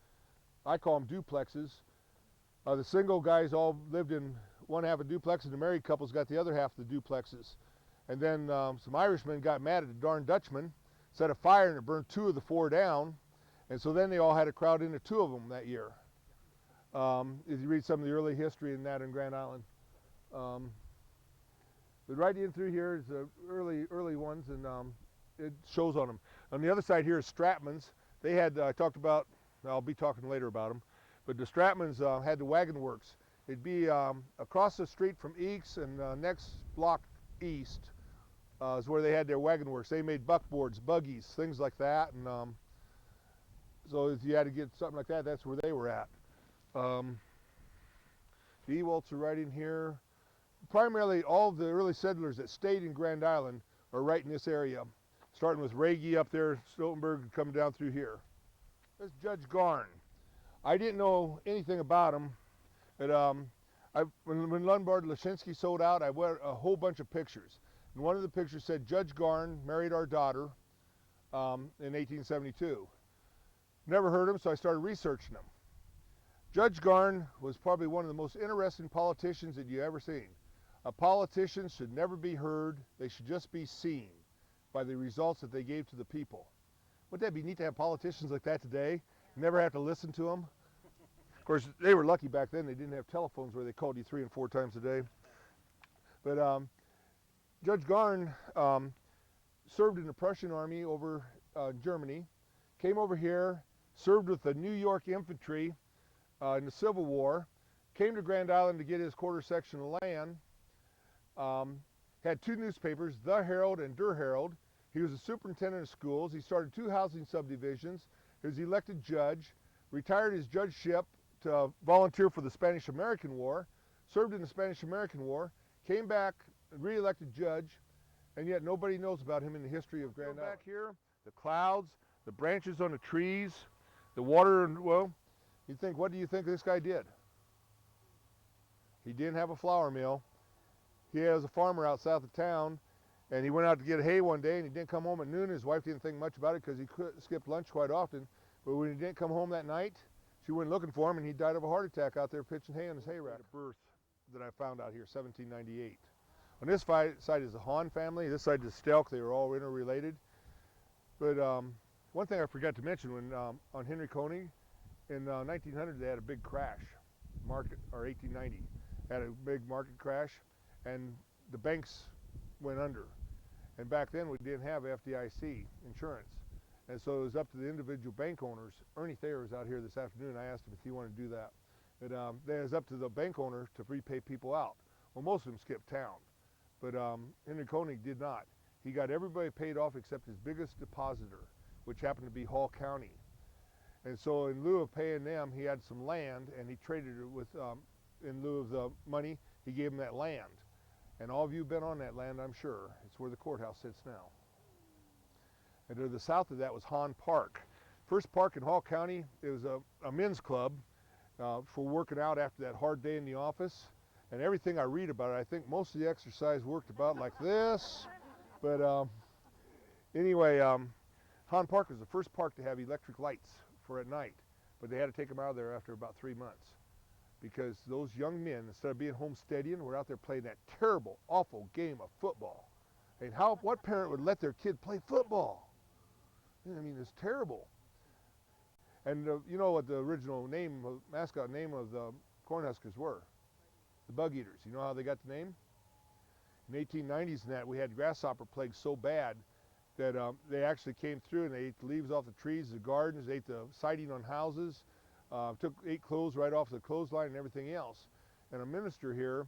I call them duplexes. The single guys all lived in one half a duplex, and the married couples got the other half of the duplexes. And then some Irishmen got mad at the darn Dutchman, set a fire, and it burned 2 of the 4 down. And so then they all had to crowd into 2 of them that year. If you read some of the early history in that in Grand Island. But right in through here is the early ones, and it shows on them. On the other side here is Stratman's. They had, I talked about, I'll be talking later about them, but the Stratman's had the wagon works. It'd be across the street from Eakes, and next block east is where they had their wagon works. They made buckboards, buggies, things like that, and so if you had to get something like that, that's where they were at. The Ewalts are right in here. Primarily, all of the early settlers that stayed in Grand Island are right in this area, starting with Ragey up there, Stoltenberg, and coming down through here. This is Judge Garn. I didn't know anything about him, but when Lombard Lashinsky sold out, I went a whole bunch of pictures. And one of the pictures said, Judge Garn married our daughter in 1872. Never heard him, so I started researching him. Judge Garn was probably one of the most interesting politicians that you ever seen. A politician should never be heard, they should just be seen by the results that they gave to the people. Wouldn't that be neat to have politicians like that today? Never have to listen to them. Of course, they were lucky back then, they didn't have telephones where they called you 3 and 4 times a day. But Judge Garn served in the Prussian army over Germany, came over here, served with the New York infantry in the Civil War, came to Grand Island to get his quarter section of land, had 2 newspapers, The Herald and Der Herald. He was a superintendent of schools. He started 2 housing subdivisions. He was elected judge, retired his judgeship to volunteer for the Spanish-American War, served in the Spanish-American War, came back, re-elected judge, and yet nobody knows about him in the history of Grand Island. Back here, the clouds, the branches on the trees, the water, well, you think, what do you think this guy did? He didn't have a flour mill. He was a farmer out south of town, and he went out to get hay one day, and he didn't come home at noon. His wife didn't think much about it because he skipped lunch quite often. But when he didn't come home that night, she went looking for him, and he died of a heart attack out there pitching hay on his hay rack. Birth that I found out here, 1798. On this side is the Hahn family. This side is Stelk. They were all interrelated. But one thing I forgot to mention, when on Henry Koenig, in 1900 they had a big crash, or 1890, had a big market crash, and the banks went under. And back then we didn't have FDIC insurance, and so it was up to the individual bank owners. Ernie Thayer was out here this afternoon. I asked him if he wanted to do that. But it was up to the bank owner to repay people out. Well, most of them skipped town, but Henry Koenig did not. He got everybody paid off except his biggest depositor, which happened to be Hall County. And so in lieu of paying them, he had some land, and he traded it with, in lieu of the money, he gave them that land. And all of you have been on that land, I'm sure. It's where the courthouse sits now. And to the south of that was Hahn Park. First park in Hall County, it was a men's club for working out after that hard day in the office. And everything I read about it, I think most of the exercise worked about like this. But anyway, Hahn Park was the first park to have electric lights for at night, but they had to take them out of there after about 3 months because those young men, instead of being home studying, were out there playing that terrible, awful game of football. And what parent would let their kid play football? I mean, it's terrible. And you know what the original name, mascot name of the Cornhuskers were? The Bug Eaters. You know how they got the name? In the 1890s and that, we had grasshopper plague so bad that they actually came through and they ate the leaves off the trees, the gardens, they ate the siding on houses, ate clothes right off the clothesline and everything else. And a minister here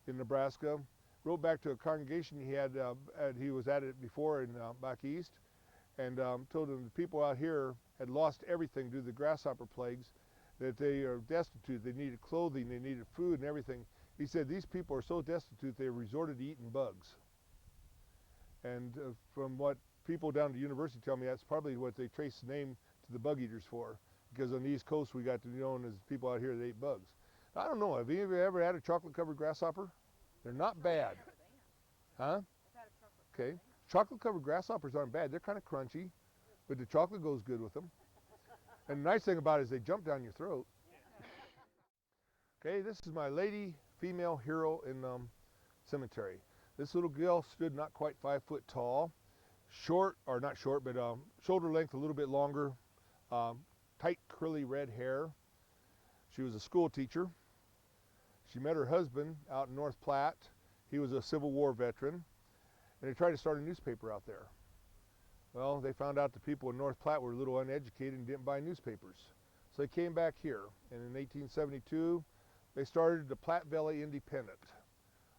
in Nebraska wrote back to a congregation he was at it before in back east, and told them the people out here had lost everything due to the grasshopper plagues, that they are destitute, they needed clothing, they needed food and everything. He said these people are so destitute they resorted to eating bugs. And from what people down at the university tell me, that's probably what they trace the name to the Bug Eaters for, because on the East Coast we got to be known as people out here that ate bugs. I don't know, have any of you ever had a chocolate-covered grasshopper? They're not bad. Huh? Okay. Chocolate-covered grasshoppers aren't bad. They're kind of crunchy, but the chocolate goes good with them. And the nice thing about it is they jump down your throat. Okay, this is my lady female hero in cemetery. This little girl stood not quite 5 foot tall, short, or not short, but shoulder length a little bit longer, tight curly red hair. She was a school teacher. She met her husband out in North Platte. He was a Civil War veteran, and they tried to start a newspaper out there. Well, they found out the people in North Platte were a little uneducated and didn't buy newspapers. So they came back here, and in 1872, they started the Platte Valley Independent.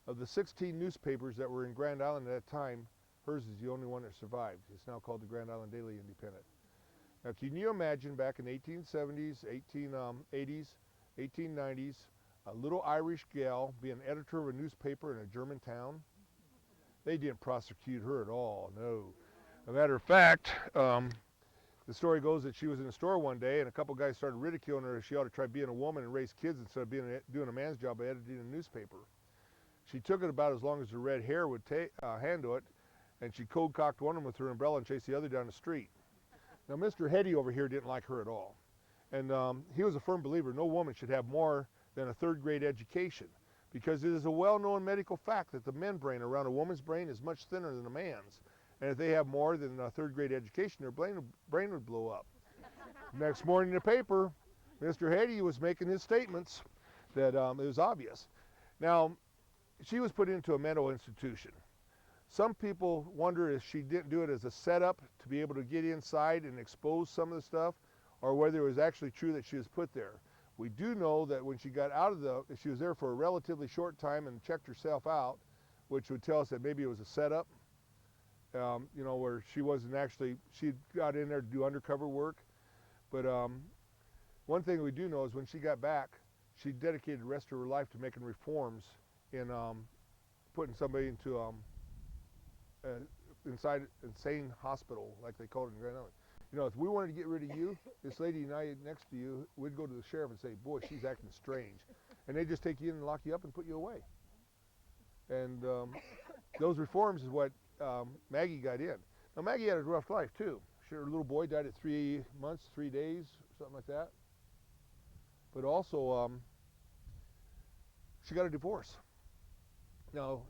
Of the 16 newspapers that were in Grand Island at that time, hers is the only one that survived. It's now called the Grand Island Daily Independent. Now, can you imagine back in 1870s, 1880s, 1890s, a little Irish gal being editor of a newspaper in a German town? They didn't prosecute her at all, no. As a matter of fact, the story goes that she was in a store one day and a couple guys started ridiculing her. She ought to try being a woman and raise kids instead of doing a man's job of editing a newspaper. She took it about as long as her red hair would handle it, and she cold cocked one of them with her umbrella and chased the other down the street. Now, Mr. Hetty over here didn't like her at all. And he was a firm believer no woman should have more than a third-grade education, because it is a well-known medical fact that the men's brain around a woman's brain is much thinner than a man's. And if they have more than a third-grade education, their brain would blow up. Next morning in the paper, Mr. Hetty was making his statements that it was obvious. Now, she was put into a mental institution. Some people wonder if she didn't do it as a setup to be able to get inside and expose some of the stuff, or whether it was actually true that she was put there. We do know that when she got out of she was there for a relatively short time and checked herself out, which would tell us that maybe it was a setup, you know, where she wasn't actually, she got in there to do undercover work. But one thing we do know is when she got back, she dedicated the rest of her life to making reforms in putting somebody into inside insane hospital, like they called it in Grand Island. You know, if we wanted to get rid of you, this lady and I next to you, we'd go to the sheriff and say, boy, she's acting strange. And they'd just take you in and lock you up and put you away. And those reforms is what Maggie got in. Now, Maggie had a rough life, too. Her little boy died at 3 months, 3 days, something like that. But also, she got a divorce. Now,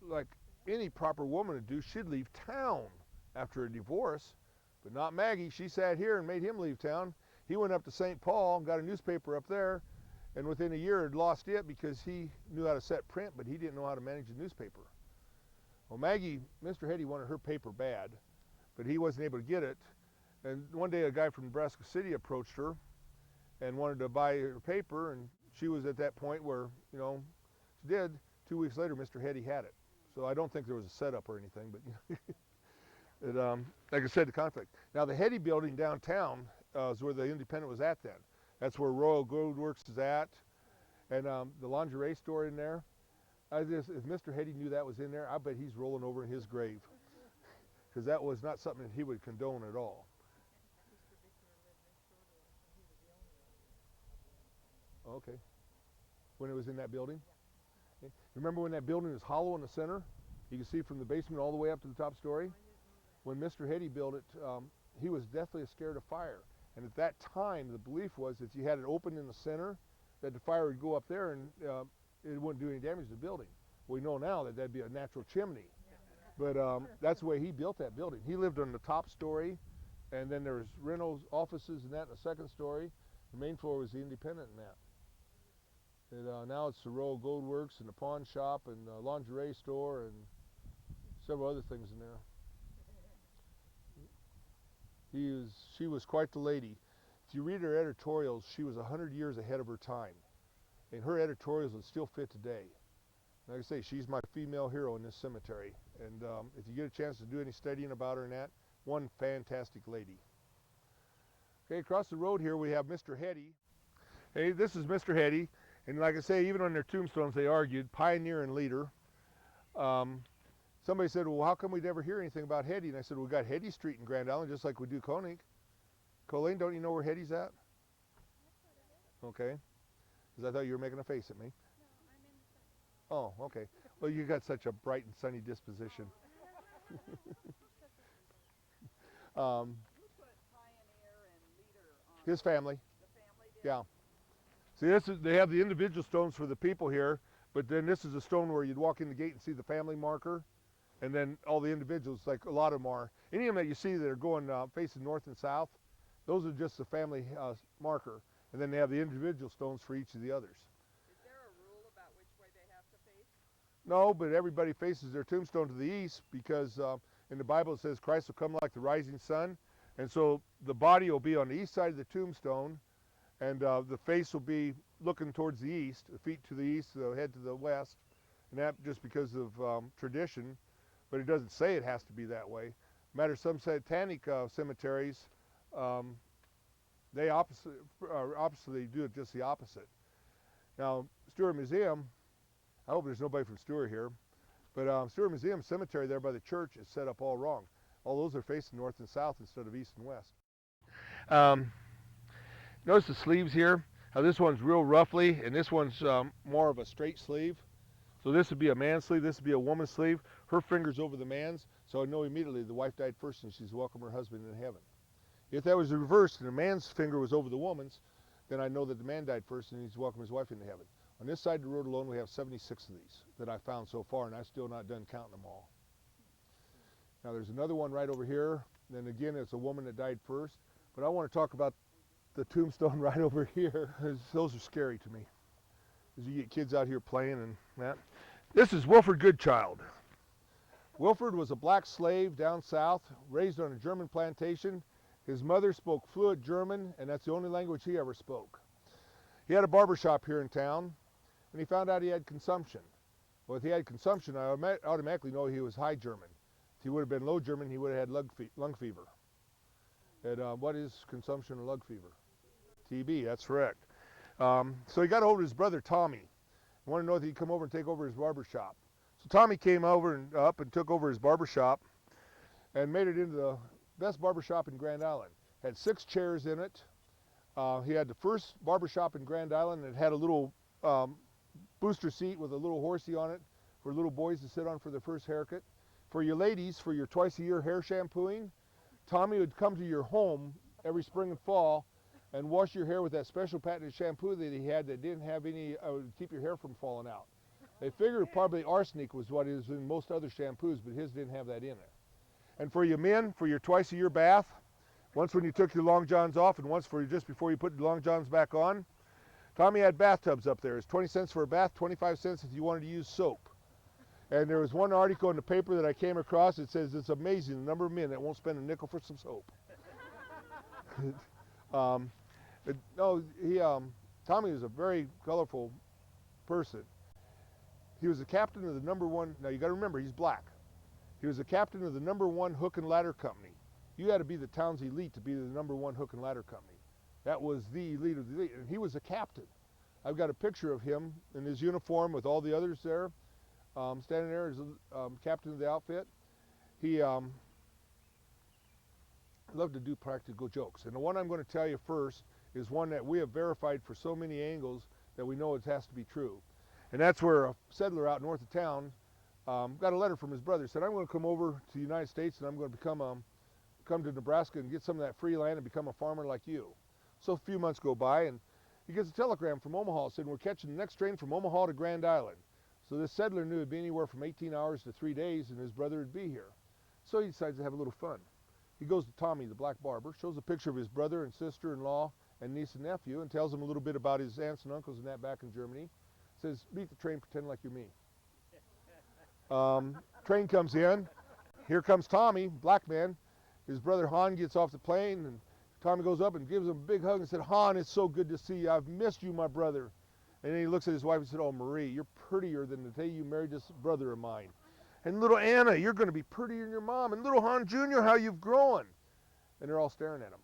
like any proper woman would do, she'd leave town after a divorce, but not Maggie. She sat here and made him leave town. He went up to St. Paul and got a newspaper up there, and within a year had lost it because he knew how to set print, but he didn't know how to manage the newspaper. Well, Maggie, Mr. Hetty wanted her paper bad, but he wasn't able to get it. And one day a guy from Nebraska City approached her and wanted to buy her paper, and she was at that point where, you know, she did. 2 weeks later, Mr. Hetty had it. So I don't think there was a setup or anything, but you know, like I said, the conflict. Now the Hetty building downtown is where the Independent was at then. That's where Royal Gold Works is at, and the lingerie store in there. If Mr. Hetty knew that was in there, I bet he's rolling over in his grave, because that was not something that he would condone at all. Okay. When it was in that building? Yeah. Okay. Remember when that building was hollow in the center? You can see from the basement all the way up to the top story? When Mr. Hetty built it, he was deathly scared of fire. And at that time, the belief was that you had it open in the center, that the fire would go up there and it wouldn't do any damage to the building. We know now that that'd be a natural chimney. But that's the way he built that building. He lived on the top story, and then there was rentals, offices and that in the second story. The main floor was the Independent in that. And now it's the Royal Gold Works and the pawn shop and the lingerie store and several other things in there. She was quite the lady. If you read her editorials, she was 100 years ahead of her time. And her editorials would still fit today. Like I say, she's my female hero in this cemetery. And if you get a chance to do any studying about her and that, one fantastic lady. Okay, across the road here we have Mr. Hetty. Hey, this is Mr. Hetty. And like I say, even on their tombstones they argued, pioneer and leader. Somebody said, well, how come we never hear anything about Hetty? And I said, well, we got Hetty Street in Grand Island, just like we do Koenig. Colleen, don't you know where Hetty's at? Okay. Because I thought you were making a face at me. No, I'm in the Oh, okay. Well, you got such a bright and sunny disposition. His family. Yeah. See, they have the individual stones for the people here, but then this is a stone where you'd walk in the gate and see the family marker, and then all the individuals, like a lot of them are. Any of them that you see that are going facing north and south, Those are just the family marker. And then they have the individual stones for each of the others. Is there a rule about which way they have to face? No, but everybody faces their tombstone to the east because in the Bible it says Christ will come like the rising sun. And so the body will be on the east side of the tombstone, and the face will be looking towards the east, the feet to the east, the head to the west. And that just because of tradition, but it doesn't say it has to be that way. Matter of some satanic cemeteries, they oppositely do it just the opposite. Now, Stewart Museum, I hope there's nobody from Stewart here, but Stewart Museum Cemetery there by the church is set up all wrong. All those are facing north and south instead of east and west. Notice the sleeves here, how this one's real roughly, and this one's more of a straight sleeve. So this would be a man's sleeve, this would be a woman's sleeve. Her finger's over the man's, so I know immediately the wife died first and she's welcome her husband in heaven. If that was reversed and the man's finger was over the woman's, then I know that the man died first and he's welcome his wife into heaven. On this side of the road alone, we have 76 of these that I found so far, and I'm still not done counting them all. Now there's another one right over here, and again it's a woman that died first, but I want to talk about the tombstone right over here. Those are scary to me, as you get kids out here playing and that. This is Wilford Goodchild. Wilford was a black slave down south, raised on a German plantation. His mother spoke fluent German, and that's the only language he ever spoke. He had a barber shop here in town, and he found out he had consumption. Well, if he had consumption, I automatically know he was high German. If he would have been low German, he would have had lung fever. And what is consumption or lung fever? TB, that's correct. So he got a hold of his brother Tommy. He wanted to know if he'd come over and take over his barber shop. So Tommy came over and up and took over his barber shop and made it into the best barber shop in Grand Island. Had 6 chairs in it. He had the first barber shop in Grand Island that had a little booster seat with a little horsey on it for little boys to sit on for their first haircut. For you ladies, for your twice-a-year hair shampooing, Tommy would come to your home every spring and fall and wash your hair with that special patented shampoo that he had that didn't have any, to keep your hair from falling out. They figured probably arsenic was what is in most other shampoos, but his didn't have that in there. And for you men, for your twice-a-year bath, once when you took your long johns off and once for just before you put the long johns back on, Tommy had bathtubs up there. It's 20 cents for a bath, 25 cents if you wanted to use soap. And there was one article in the paper that I came across that says it's amazing the number of men that won't spend a nickel for some soap. Tommy was a very colorful person. He was the captain of the #1, now you got to remember he's black. He was the captain of the #1 hook and ladder company. You had to be the town's elite to be the #1 hook and ladder company. That was the elite of the elite, and he was a captain. I've got a picture of him in his uniform with all the others there, standing there as captain of the outfit. He loved to do practical jokes, and the one I'm going to tell you first is one that we have verified for so many angles that we know it has to be true. And that's where a settler out north of town got a letter from his brother. Said, I'm going to come over to the United States and I'm going to come to Nebraska and get some of that free land and become a farmer like you. So a few months go by and he gets a telegram from Omaha saying we're catching the next train from Omaha to Grand Island. So this settler knew it'd be anywhere from 18 hours to 3 days and his brother would be here. So he decides to have a little fun. He goes to Tommy, the black barber, shows a picture of his brother and sister-in-law and niece and nephew and tells him a little bit about his aunts and uncles and that back in Germany. Says, meet the train, pretend like you're me. Train comes in. Here comes Tommy, black man. His brother Han gets off the plane and Tommy goes up and gives him a big hug and said, Han, it's so good to see you. I've missed you, my brother. And then he looks at his wife and said, oh, Marie, you're prettier than the day you married this brother of mine. And little Anna, you're going to be prettier than your mom. And little Han Jr., how you've grown. And they're all staring at him.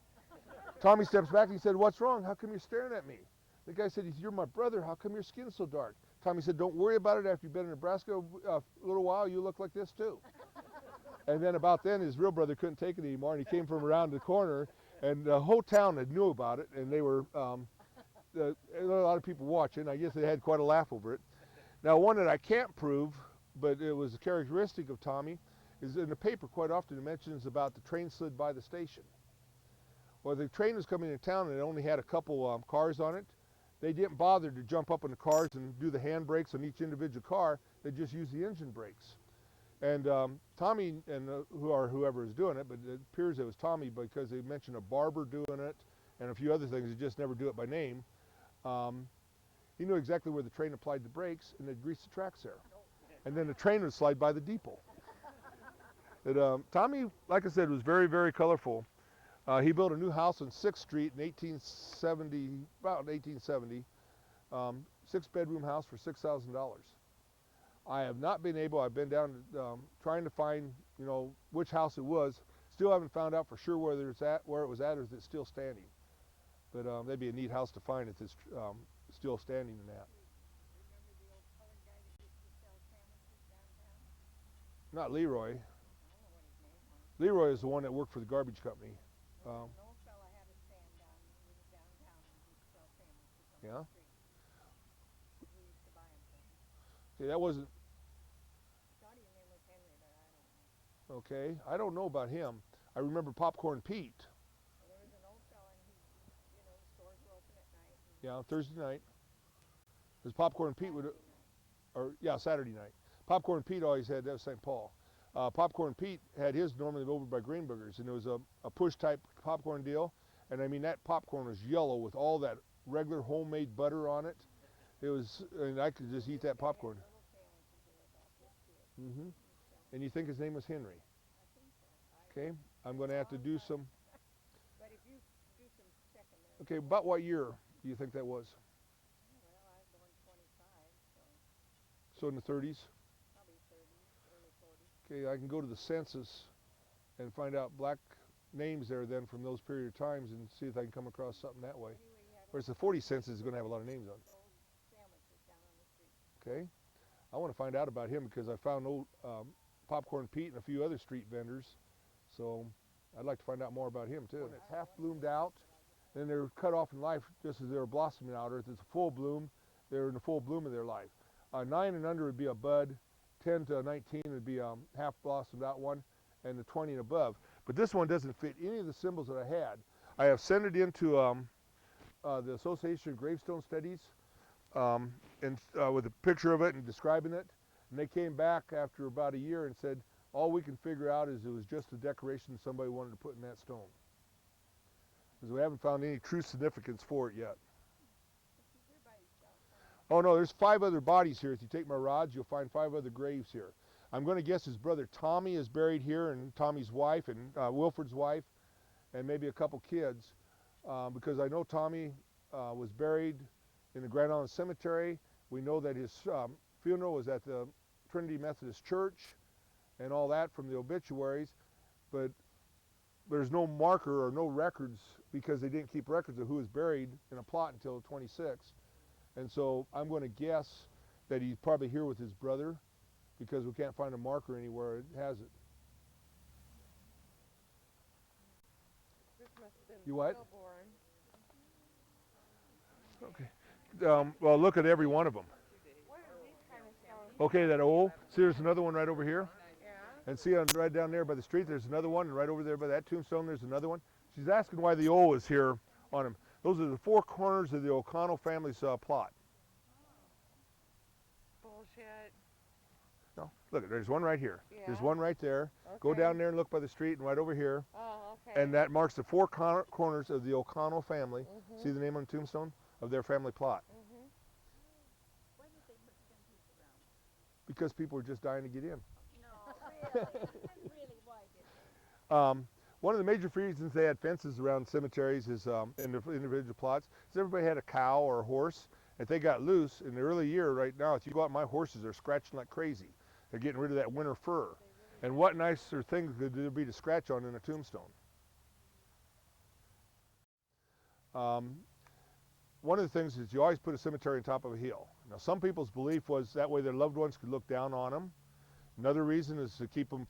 Tommy steps back and he said, what's wrong? How come you're staring at me? The guy said, you're my brother. How come your skin's so dark? Tommy said, don't worry about it. After you've been in Nebraska a little while, you look like this too. And then about then, his real brother couldn't take it anymore, and he came from around the corner, and the whole town had knew about it, and they were, a lot of people watching. I guess they had quite a laugh over it. Now, one that I can't prove, but it was a characteristic of Tommy, is in the paper quite often it mentions about the train slid by the station. Well, the train was coming into town, and it only had a couple cars on it. They didn't bother to jump up in the cars and do the hand brakes on each individual car. They just used the engine brakes. And Tommy and whoever is doing it, but it appears it was Tommy because they mentioned a barber doing it and a few other things. They just never do it by name. He knew exactly where the train applied the brakes, and they'd grease the tracks there. And then the train would slide by the depot. Tommy, like I said, was very, very colorful. He built a new house on 6th Street in 1870, about 1870. 6-bedroom house for $6,000. I have not been able, I've been down trying to find, which house it was. Still haven't found out for sure where it was at, or is it still standing. But that'd be a neat house to find if it's still standing in that. Remember the old colored guy that used to sell sandwiches downtown? Not Leroy. I don't know what his name was. Leroy is the one that worked for the garbage company. An old fella had a stand down downtown and he'd sell sandwiches on Yeah? the street. We used to buy them from him. See, that wasn't, Thought his name was Henry, but I don't know. okay. I don't know about him. I remember Popcorn Pete. Well, there was an old fella and the stores were open at night. And Yeah, Thursday night. Because Popcorn Pete would, Saturday night. Popcorn Pete always had, that was St. Paul. Popcorn Pete had his normally over by Greenburgers, and it was a push type popcorn deal. And I mean, that popcorn was yellow with all that regular homemade butter on it. It was, and I could just eat that popcorn. little sandwiches that were about this big. Hmm. And you think his name was Henry? I think so. Okay, I'm going to have to do some. But if you do some checking there. Okay, about what year do you think that was? Well, I was born 25, so So in the 30s? probably 30s, early 40s. Okay, I can go to the census and find out black names there then from those period of times and see if I can come across something that way. Anyway, you had Whereas the 40 census is going to have a lot of names on it. old sandwiches down on the street. Okay, I want to find out about him because I found old Popcorn Pete and a few other street vendors. So I'd like to find out more about him too. When it's half bloomed out, then they're cut off in life just as they're blossoming out, or if it's a full bloom, they're in the full bloom of their life. 9 and under would be a bud, 10 to 19 would be a half blossomed out one, and the 20 and above. But this one doesn't fit any of the symbols that I had. I have sent it into the Association of Gravestone Studies with a picture of it and describing it. And they came back after about a year and said, all we can figure out is it was just a decoration somebody wanted to put in that stone. Because we haven't found any true significance for it yet. You're by yourself. Oh no, there's 5 other bodies here. If you take my rods, you'll find 5 other graves here. I'm going to guess his brother Tommy is buried here, and Tommy's wife, and Wilford's wife, and maybe a couple kids. Because I know Tommy was buried in the Grand Island Cemetery. We know that his funeral was at the Trinity Methodist Church and all that from the obituaries, but there's no marker or no records because they didn't keep records of who was buried in a plot until 26. And so I'm going to guess that he's probably here with his brother because we can't find a marker anywhere it has it. This must have been You what? stillborn. Okay. Well, look at every one of them. What are these kind of stones? Okay, that O. See, there's another one right over here. Yeah. And see, right down there by the street, there's another one. And right over there by that tombstone, there's another one. She's asking why the O is here on him. Those are the 4 corners of the O'Connell family's plot. Bullshit. No, look, there's one right here. There's Yeah. one right there. Go Okay. down there and look by the street, and right over here. Oh, okay. And that marks the 4 corners of the O'Connell family. See the name on the tombstone? Of their family plot. Why did they put 10 people around? Because people were just dying to get in. No, really? Really, why did they? One of the major reasons they had fences around cemeteries is in the individual plots is everybody had a cow or a horse. If they got loose in the early year, right now, if you go out, my horses are scratching like crazy. They're getting rid of that winter fur. And what nicer thing could there be to scratch on in a tombstone? One of the things is you always put a cemetery on top of a hill. Now, some people's belief was that way their loved ones could look down on them. Another reason is to keep them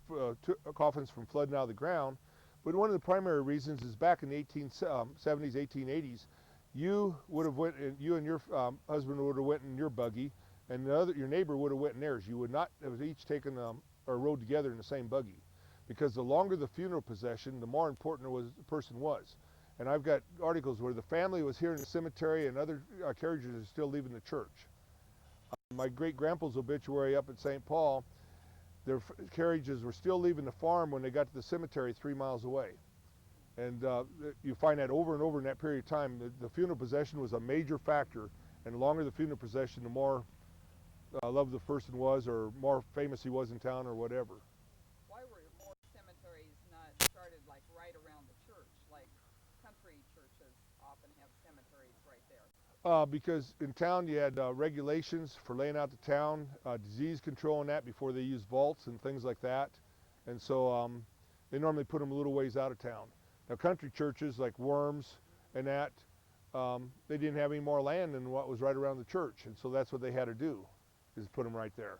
coffins from flooding out of the ground. But one of the primary reasons is back in the 1870s, 1880s, you and your husband would have went in your buggy, and your neighbor would have went in theirs. You would not have each taken or rode together in the same buggy, because the longer the funeral procession, the more important the person was. And I've got articles where the family was here in the cemetery and other carriages are still leaving the church. My great-grandpa's obituary up at St. Paul, their carriages were still leaving the farm when they got to the cemetery 3 miles away. And you find that over and over in that period of time. The funeral procession was a major factor, and the longer the funeral procession, the more loved the person was, or more famous he was in town, or whatever. Why were more cemeteries not started like right around the church? Like country churches often have cemeteries right there. Because in town you had regulations for laying out the town, disease control and that before they used vaults and things like that. And so they normally put them a little ways out of town. Now country churches like Worms and that, they didn't have any more land than what was right around the church. And so that's what they had to do, is put them right there.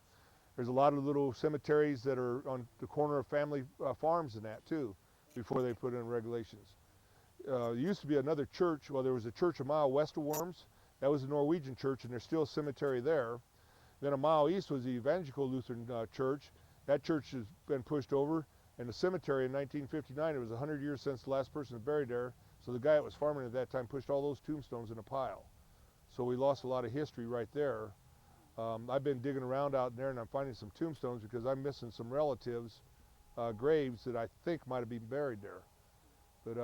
There's a lot of little cemeteries that are on the corner of family farms and that too, before they put in regulations. There used to be another church. Well, there was a church a mile west of Worms. That was a Norwegian church, and there's still a cemetery there. Then a mile east was the Evangelical Lutheran Church. That church has been pushed over, and the cemetery in 1959, it was 100 years since the last person was buried there, so the guy that was farming at that time pushed all those tombstones in a pile. So we lost a lot of history right there. I've been digging around out there, and I'm finding some tombstones because I'm missing some relatives' graves that I think might have been buried there. But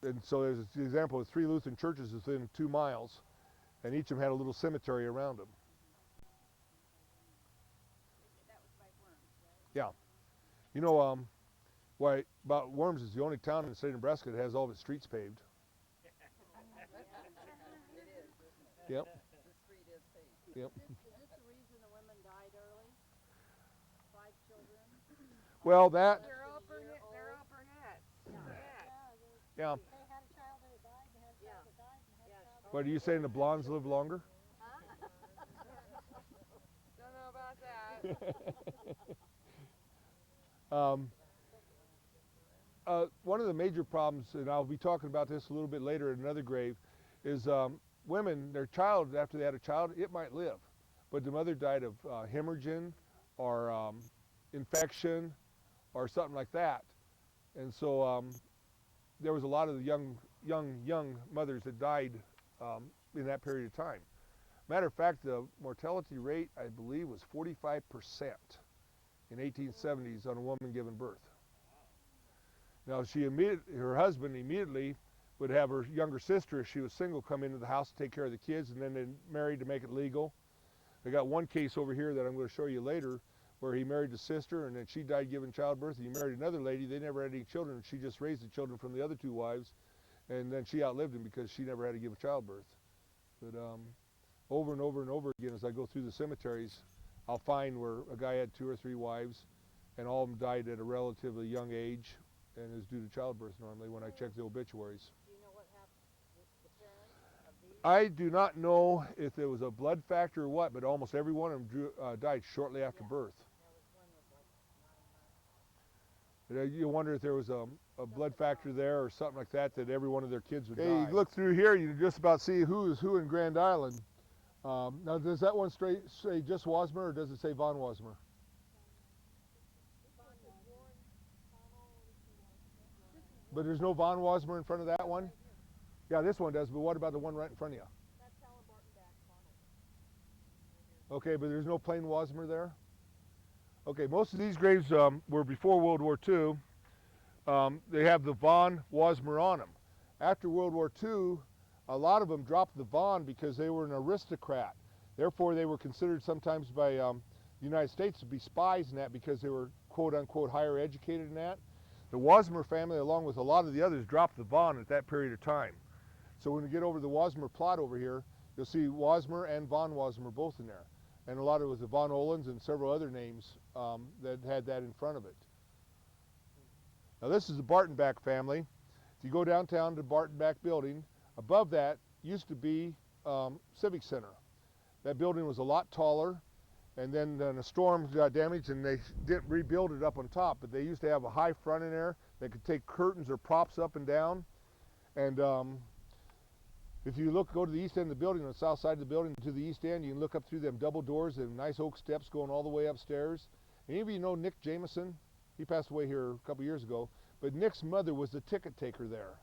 and so there's an example of 3 Lutheran churches within 2 miles, and each of them had a little cemetery around them. That was by Worms, right? Yeah. You know, why about Worms is the only town in the state of Nebraska that has all of its streets paved. It is, isn't it? Yep. The street is paved. Yep. Is this the reason the women died early? 5 children? Well, that, They're all brunettes. yeah. They had a child that died, they had a child that died, and had a child that What are you saying, the blondes live longer? Don't know about that. One of the major problems, and I'll be talking about this a little bit later at another grave, is women, their child, after they had a child, it might live. But the mother died of hemorrhaging or infection or something like that. And so there was a lot of young mothers that died in that period of time. Matter of fact, the mortality rate, I believe, was 45% in 1870s on a woman giving birth. Now, her husband immediately would have her younger sister, if she was single, come into the house to take care of the kids, and then they married to make it legal. I got one case over here that I'm going to show you later, where he married the sister, and then she died giving childbirth. He married another lady. They never had any children. She just raised the children from the other 2 wives, and then she outlived him because she never had to give a childbirth. But over and over and over again, as I go through the cemeteries, I'll find where a guy had 2 or 3 wives, and all of them died at a relatively young age, and is due to childbirth normally when I check the obituaries. Do you know what happened with the parents of these? I do not know if there was a blood factor or what, but almost every one of them died shortly after birth. There was one with like 9 months. You wonder if there was a blood factor there or something like that, that every one of their kids would die. You look through here, you just about see who is who in Grand Island. Now, does that one say just Wasmer, or does it say Von Wasmer? But there's no Von Wasmer in front of that one? Yeah, this one does, but what about the one right in front of you? That's Helen Barton back, Okay, but there's no plain Wasmer there? Okay, most of these graves were before World War II. They have the Von Wasmer on them. After World War II, a lot of them dropped the Von because they were an aristocrat. Therefore, they were considered sometimes by the United States to be spies and that, because they were quote-unquote higher educated and that. The Wasmer family, along with a lot of the others, dropped the Von at that period of time. So when we get over the Wasmer plot over here, you'll see Wasmer and Von Wasmer both in there. And a lot of it was the Von Olens and several other names that had that in front of it. Now this is the Bartonback family. If you go downtown to Bartonback building, above that used to be Civic Center. That building was a lot taller, and then a storm got damaged and they didn't rebuild it up on top, but they used to have a high front in there that could take curtains or props up and down. And if you go to the east end of the building, on the south side of the building to the east end, you can look up through them double doors and nice oak steps going all the way upstairs. Any of you know Nick Jameson? He passed away here a couple years ago, but Nick's mother was the ticket taker there.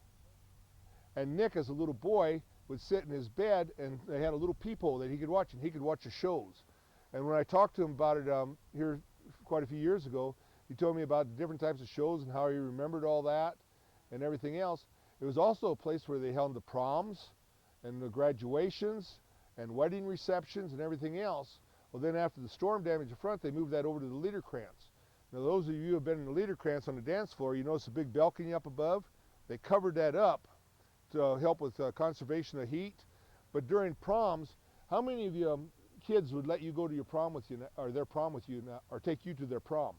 And Nick, as a little boy, would sit in his bed, and they had a little peephole that he could watch, and he could watch the shows. And when I talked to him about it here quite a few years ago, he told me about the different types of shows and how he remembered all that and everything else. It was also a place where they held the proms and the graduations and wedding receptions and everything else. Well, then after the storm damaged the front, they moved that over to the Liederkranz. Now, those of you who have been in the Liederkranz on the dance floor, you notice a big balcony up above. They covered that up to help with conservation of heat. But during proms, how many of you kids would let you go to your prom with you, or their prom with you, or take you to their prom?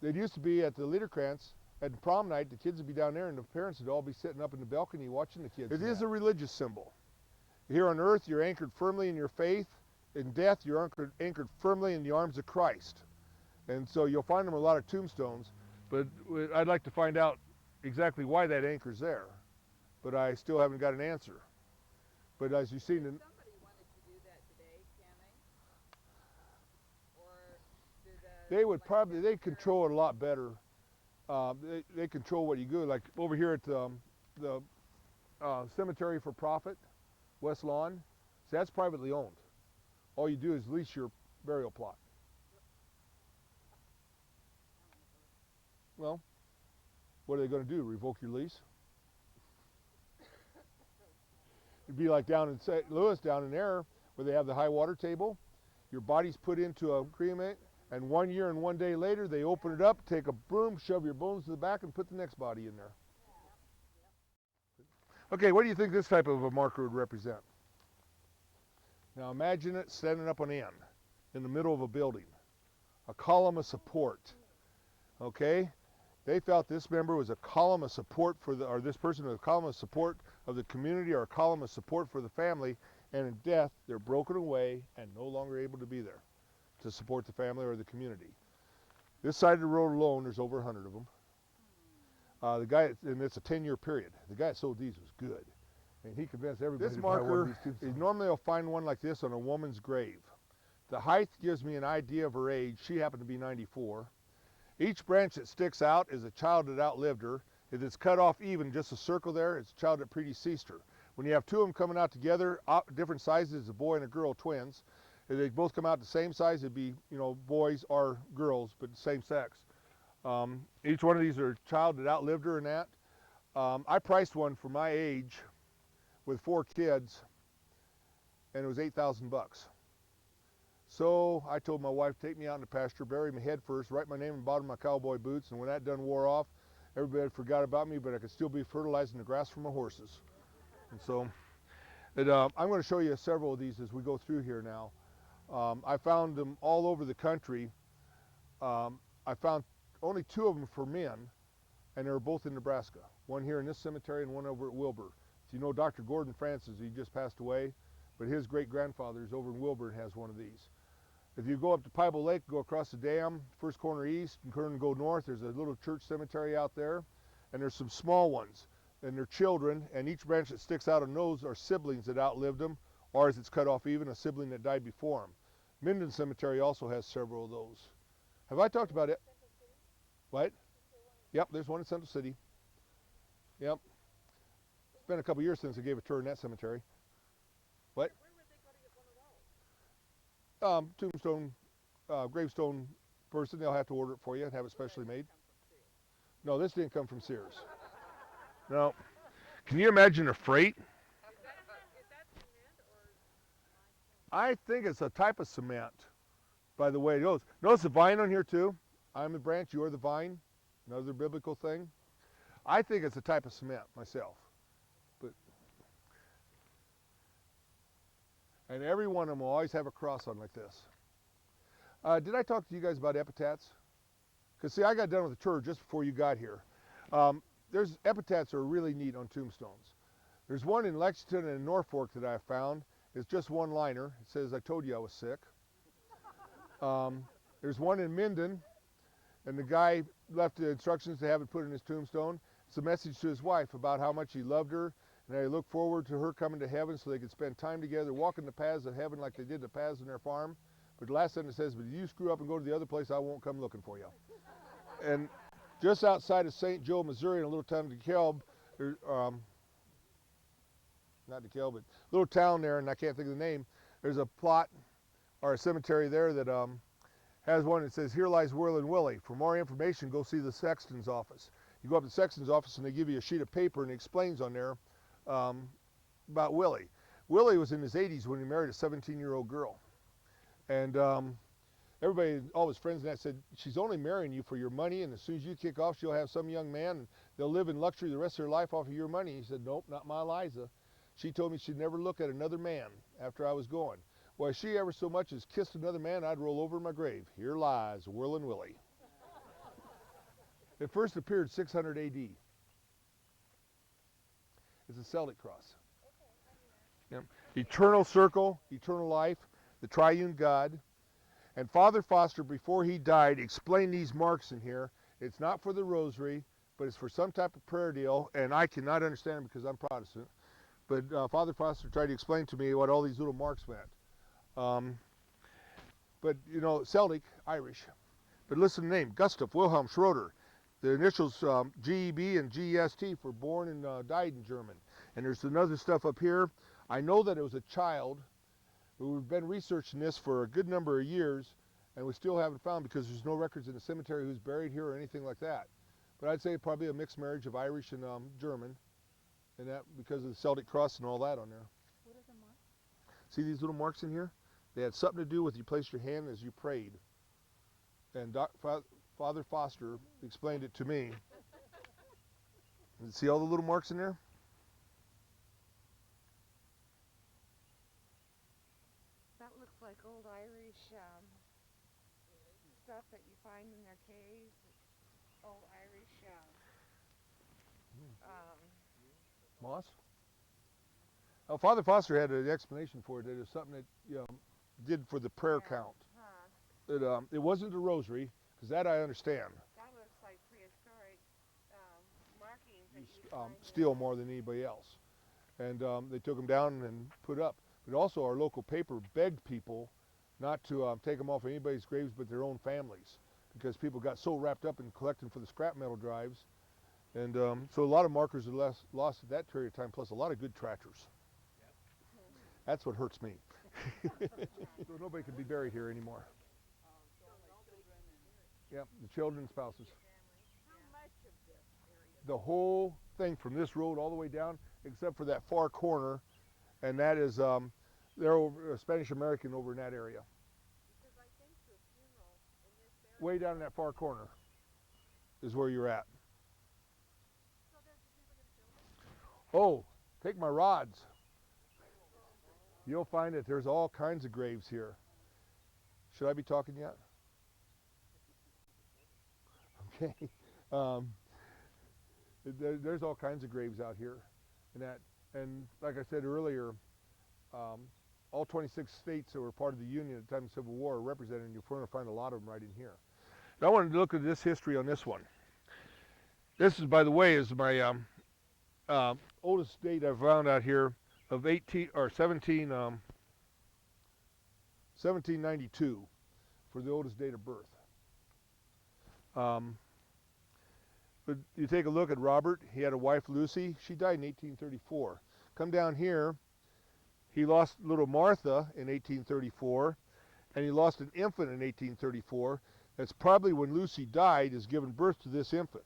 It used to be at the Liederkranz, at prom night, the kids would be down there and the parents would all be sitting up in the balcony watching the kids. It is a religious symbol. Here on earth, you're anchored firmly in your faith. In death, you're anchored firmly in the arms of Christ. And so you'll find them a lot of tombstones, but I'd like to find out exactly why that anchor's there. But I still haven't got an answer. But as you've seen, Somebody wanted to do that today, can they? Or do they would probably, they control it a lot better. They control what you do. Like over here at the Cemetery for Profit, West Lawn, see, that's privately owned. All you do is lease your burial plot. Well, what are they going to do? Revoke your lease? It'd be like down in St. Louis, down in there, where they have the high water table. Your body's put into a cremate, and 1 year and 1 day later, they open it up, take a broom, shove your bones to the back, and put the next body in there. Okay, what do you think this type of a marker would represent? Now imagine it standing up on end in the middle of a building, a column of support. Okay, they felt this member was a column of support for the, or this person was a column of support of the community, or a column of support for the family, and in death they're broken away and no longer able to be there to support the family or the community. This side of the road alone, there's over 100 of them. The guy, and it's a 10-year period. The guy that sold these was good. And he convinced everybody to buy one of marker, these tombstones. Normally I'll find one like this on a woman's grave. The height gives me an idea of her age. She happened to be 94. Each branch that sticks out is a child that outlived her. If it's cut off even, just a circle there, it's a child that predeceased her. When you have two of them coming out together, different sizes, a boy and a girl, twins, if they both come out the same size, it'd be, you know, boys or girls, but same sex. Each one of these are a child that outlived her and that. I priced one for my age with 4 kids, and it was $8,000 bucks. So I told my wife, take me out in the pasture, bury me head first, write my name in the bottom of my cowboy boots, and when that done wore off, everybody forgot about me, but I could still be fertilizing the grass for my horses. And so I'm going to show you several of these as we go through here now. I found them all over the country. I found only 2 of them for men, and they were both in Nebraska. One here in this cemetery and one over at Wilbur. So you know Dr. Gordon Francis, he just passed away, but his great-grandfather is over in Wilbur and has one of these. If you go up to Piebald Lake, go across the dam, first corner east, and turn and go north, there's a little church cemetery out there, and there's some small ones, and they're children, and each branch that sticks out on those are siblings that outlived them, or as it's cut off even, a sibling that died before them. Minden Cemetery also has several of those. Have I talked about it? What? Yep, there's one in Central City. Yep. It's been a couple years since I gave a tour in that cemetery. What? Where would they go to get one of those? Tombstone, gravestone person, they'll have to order it for you and have it specially made. No, this didn't come from Sears. No. Can you imagine a freight? Is that cement or? I think it's a type of cement by the way it goes. Notice the vine on here too. I'm the branch, you're the vine. Another biblical thing. I think it's a type of cement myself. And every one of them will always have a cross on like this. Did I talk to you guys about epitaphs? Because see, I got done with the tour just before you got here. There's epitaphs that are really neat on tombstones. There's one in Lexington and in Norfolk that I found. It's just one liner. It says, I told you I was sick. There's one in Minden, and the guy left the instructions to have it put in his tombstone. It's a message to his wife about how much he loved her, and they look forward to her coming to heaven so they could spend time together, walking the paths of heaven like they did the paths in their farm. But the last sentence says, but if you screw up and go to the other place, I won't come looking for you. And just outside of St. Joe, Missouri, in a little town of DeKalb, not DeKalb, but little town there, and I can't think of the name. There's a plot or a cemetery there that has one that says, "Here lies Whirlin' Willie. For more information, go see the sexton's office." You go up to the sexton's office and they give you a sheet of paper and it explains on there about Willie. Willie was in his 80s when he married a 17-year-old girl. And everybody, all his friends and that said, "She's only marrying you for your money, and as soon as you kick off, she'll have some young man, and they'll live in luxury the rest of their life off of your money." He said, "Nope, not my Eliza. She told me she'd never look at another man after I was gone. Well, if she ever so much as kissed another man, I'd roll over in my grave. Here lies Whirlin' Willie." It first appeared 600 AD. It's a Celtic cross. Yep. Eternal circle, eternal life, the triune God. And Father Foster, before he died, explained these marks in here. It's not for the rosary, but it's for some type of prayer deal, and I cannot understand it because I'm Protestant. But Father Foster tried to explain to me what all these little marks meant. But, you know, Celtic, Irish. But listen to the name, Gustav Wilhelm Schroeder. The initials GEB and GEST for born and died in German. And there's another stuff up here. I know that it was a child. We've been researching this for a good number of years, and we still haven't found, because there's no records in the cemetery who's buried here or anything like that. But I'd say probably a mixed marriage of Irish and German, and that because of the Celtic cross and all that on there. What are the marks? See these little marks in here? They had something to do with you placed your hand as you prayed. And Father Foster explained it to me. And see all the little marks in there? That looks like old Irish stuff that you find in their caves. Old Irish Moss? Oh, Father Foster had an explanation for it. It was something that did for the prayer count. It wasn't the rosary, because that I understand. That looks like prehistoric markings that you find Steal more than anybody else. And they took them down and put up. But also our local paper begged people not to take them off anybody's graves but their own families, because people got so wrapped up in collecting for the scrap metal drives. And so a lot of markers are lost at that period of time, plus a lot of good tractors. That's what hurts me. So nobody can be buried here anymore. Yep, the children and spouses. How much of this area? The whole thing from this road all the way down, except for that far corner, and that is they're over Spanish American over in that area. Because I think the funeral in this area. Way down in that far corner is where you're at. So there's never gonna build it? Oh, take my rods. You'll find that there's all kinds of graves here. Should I be talking yet? Okay. There's all kinds of graves out here, and like I said earlier, all 26 states that were part of the Union at the time of the Civil War are represented, and you're going to find a lot of them right in here. Now I wanted to look at this history on this one. This is, by the way, is my oldest date I've found out here of 1792 for the oldest date of birth. But you take a look at Robert. He had a wife, Lucy. She died in 1834. Come down here, he lost little Martha in 1834, and he lost an infant in 1834. That's probably when Lucy died, is given birth to this infant.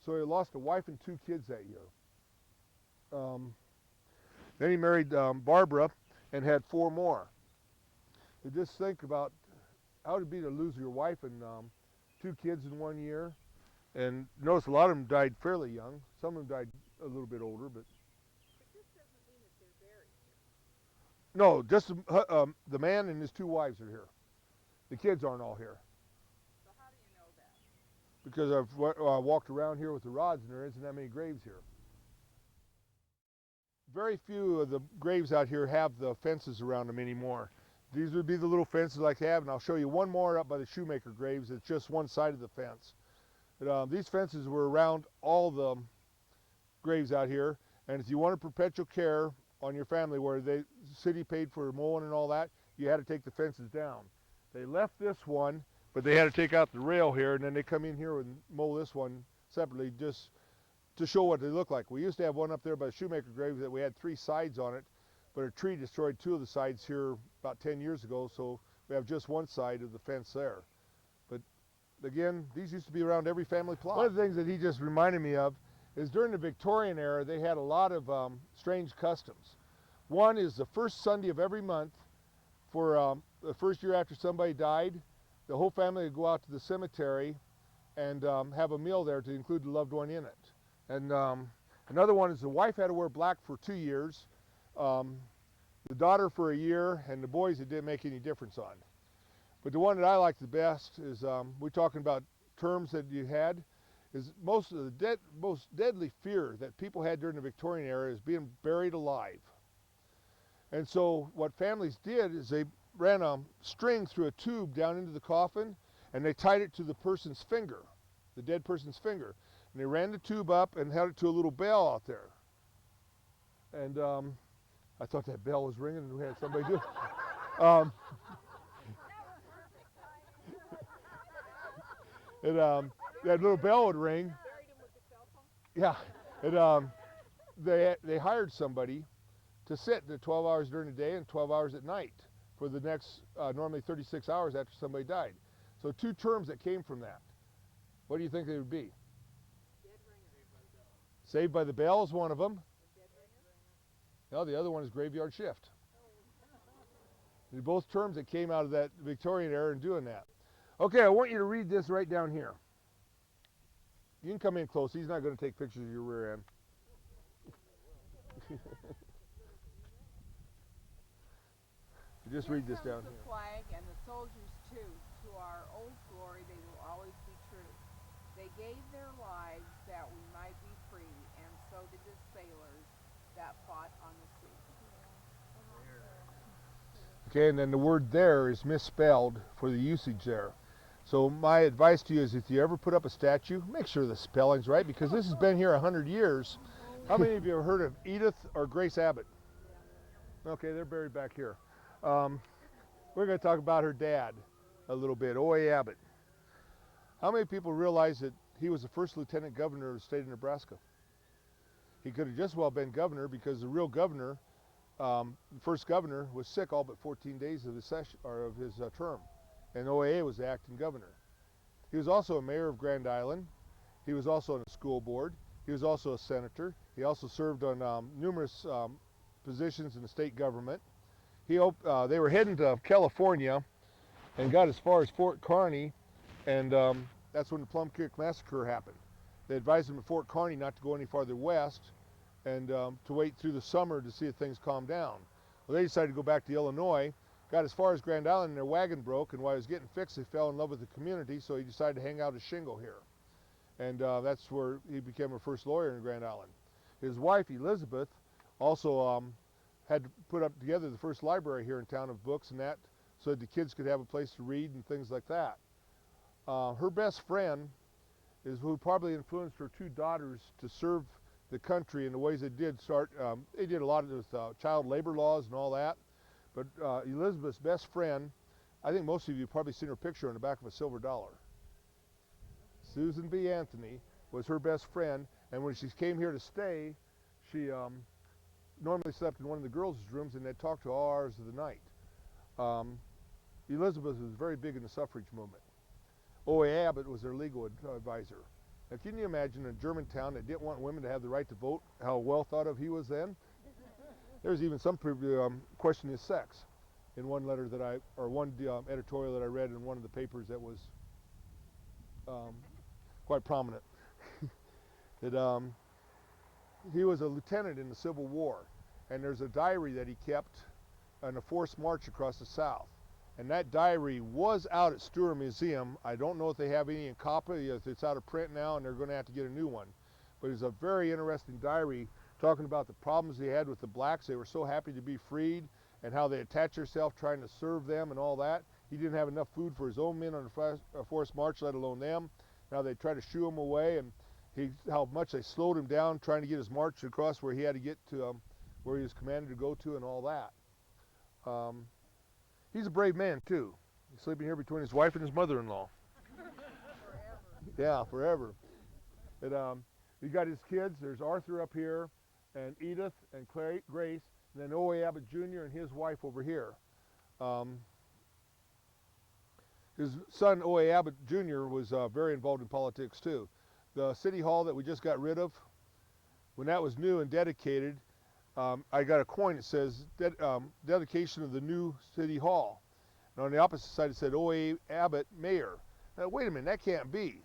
So he lost a wife and 2 kids that year. Then he married Barbara and had 4 more. You just think about how it'd be to lose your wife and 2 kids in 1 year. And notice a lot of them died fairly young. Some of them died a little bit older, but. But this doesn't mean that they're buried here. No, just the man and his 2 wives are here. The kids aren't all here. So how do you know that? Because I've walked around here with the rods, and there isn't that many graves here. Very few of the graves out here have the fences around them anymore. These would be the little fences like I have, and I'll show you one more up by the shoemaker graves. It's just one side of the fence. But, these fences were around all the graves out here, and if you wanted perpetual care on your family, where the city paid for mowing and all that, you had to take the fences down. They left this one, but they had to take out the rail here, and then they come in here and mow this one separately just to show what they look like. We used to have one up there by the shoemaker grave that we had 3 sides on it, but a tree destroyed two of the sides here about 10 years ago, so we have just one side of the fence there. But again, these used to be around every family plot. One of the things that he just reminded me of is during the Victorian era, they had a lot of strange customs. One is the first Sunday of every month for the first year after somebody died, the whole family would go out to the cemetery and have a meal there to include the loved one in it. And another one is the wife had to wear black for 2 years, the daughter for a year, and the boys it didn't make any difference on. But the one that I like the best is, we're talking about terms that you had, is most deadly fear that people had during the Victorian era is being buried alive. And so what families did is they ran a string through a tube down into the coffin, and they tied it to the person's finger, the dead person's finger. And they ran the tube up and held it to a little bell out there. And I thought that bell was ringing and we had somebody do it. That little bell would ring. Yeah. They hired somebody to sit the 12 hours during the day and 12 hours at night for the next normally 36 hours after somebody died. So two terms that came from that. What do you think they would be? Saved by the Bell is one of them. No, the other one is graveyard shift. They're both terms that came out of that Victorian era and doing that. Okay, I want you to read this right down here. You can come in close. He's not going to take pictures of your rear end. Just read this down here. The flag and the soldiers too. To our old glory, they will always be true. They gave their lives that we might be free, and so did the sailors that fought on the sea. Okay, and then the word there is misspelled for the usage there. So my advice to you is if you ever put up a statue, make sure the spelling's right, because this has been here 100 years. How many of you have heard of Edith or Grace Abbott? Okay, they're buried back here. We're going to talk about her dad a little bit, O.A. Abbott. How many people realize that he was the first lieutenant governor of the state of Nebraska? He could have just well been governor because the real governor, the first governor, was sick all but 14 days of his session or of his term, and O.A. was the acting governor. He was also a mayor of Grand Island. He was also on a school board. He was also a senator. He also served on numerous positions in the state government. They were heading to California and got as far as Fort Kearny, and that's when the Plum Creek Massacre happened. They advised them at Fort Kearny not to go any farther west and to wait through the summer to see if things calmed down. Well, they decided to go back to Illinois, got as far as Grand Island, and their wagon broke, and while he was getting fixed, they fell in love with the community, so he decided to hang out a shingle here. And that's where he became a first lawyer in Grand Island. His wife, Elizabeth, also had to put up together the first library here in town of books and that, so that the kids could have a place to read and things like that. Her best friend is who probably influenced her two daughters to serve the country in the ways they did. They did a lot with child labor laws and all that. But Elizabeth's best friend, I think most of you have probably seen her picture on the back of a silver dollar. Susan B. Anthony was her best friend, and when she came here to stay, she normally slept in one of the girls' rooms, and they'd talk to all hours of the night. Elizabeth was very big in the suffrage movement. O.A. Abbott was their legal advisor. Now, can you imagine a German town that didn't want women to have the right to vote, how well thought of he was then? There's even some question his sex in one letter that one editorial that I read in one of the papers that was quite prominent. That he was a lieutenant in the Civil War, and there's a diary that he kept on a forced march across the South. And that diary was out at Stewart Museum. I don't know if they have any in copy, if it's out of print now, and they're going to have to get a new one. But it's a very interesting diary talking about the problems they had with the blacks. They were so happy to be freed, and how they attached themselves trying to serve them and all that. He didn't have enough food for his own men on a forced march, let alone them. Now they try to shoo him away, and how much they slowed him down trying to get his march across where he had to get to where he was commanded to go to and all that. He's a brave man too. He's sleeping here between his wife and his mother-in-law. Yeah, forever. And he got his kids. There's Arthur up here, and Edith and Grace. And then O.A. Abbott Jr. and his wife over here. His son, O.A. Abbott Jr., was very involved in politics too. The city hall that we just got rid of, when that was new and dedicated, I got a coin that says dedication of the new city hall. And on the opposite side it said O.A. Abbott, Mayor. Now, wait a minute, that can't be.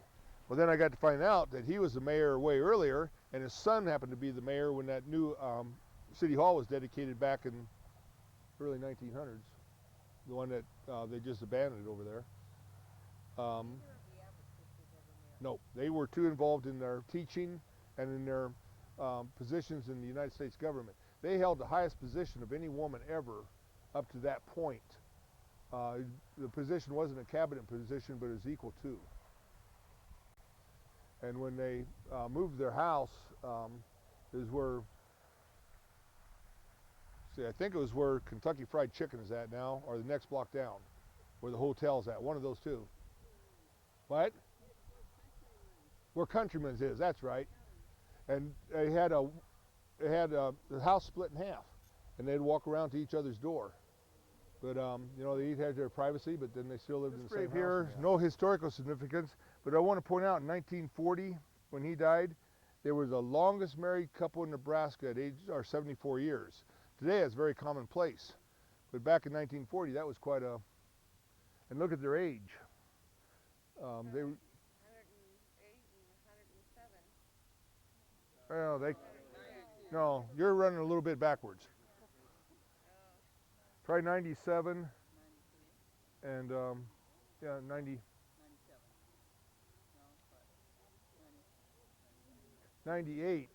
Well, then I got to find out that he was the mayor way earlier, and his son happened to be the mayor when that new city hall was dedicated back in early 1900s. The one that they just abandoned over there. No, they were too involved in their teaching and in their positions in the United States government. They held the highest position of any woman ever up to that point. The position wasn't a cabinet position, but it was equal to. And when they moved their house, is where, see, I think it was where Kentucky Fried Chicken is at now, or the next block down, where the hotel's at, one of those two. What? Where Countryman's is, that's right. And they had the house split in half, and they'd walk around to each other's door. But you know, they each had their privacy, but then they still lived in the same house. Here, no historical significance, but I want to point out in 1940, when he died, they were the longest married couple in Nebraska at age 74 years. Today, it's very commonplace, but back in 1940, that was quite a. And look at their age. They. 108 and 107. Well, they. No, you're running a little bit backwards. Try 97 and yeah, 90. 98.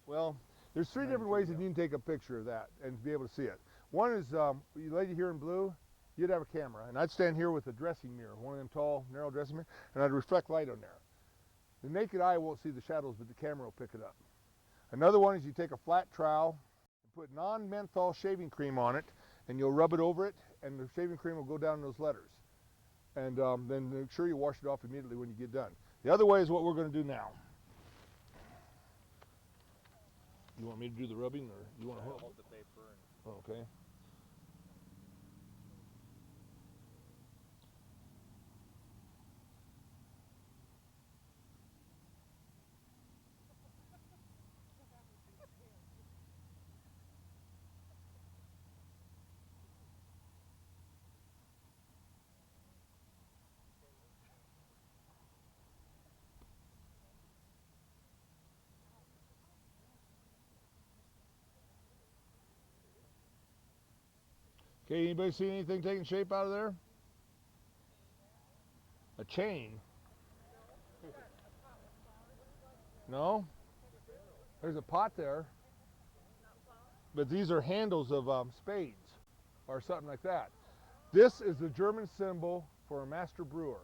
Well, there's three different ways that you can take a picture of that and be able to see it. One is, you lady here in blue, you'd have a camera, and I'd stand here with a dressing mirror, one of them tall, narrow dressing mirrors, and I'd reflect light on there. The naked eye won't see the shadows, but the camera will pick it up. Another one is you take a flat trowel, put non-menthol shaving cream on it, and you'll rub it over it, and the shaving cream will go down those letters. And then make sure you wash it off immediately when you get done. The other way is what we're going to do now. You want me to do the rubbing, or you want to hold the paper? And okay. Okay, anybody see anything taking shape out of there? A chain? No? There's a pot there. But these are handles of spades or something like that. This is the German symbol for a master brewer.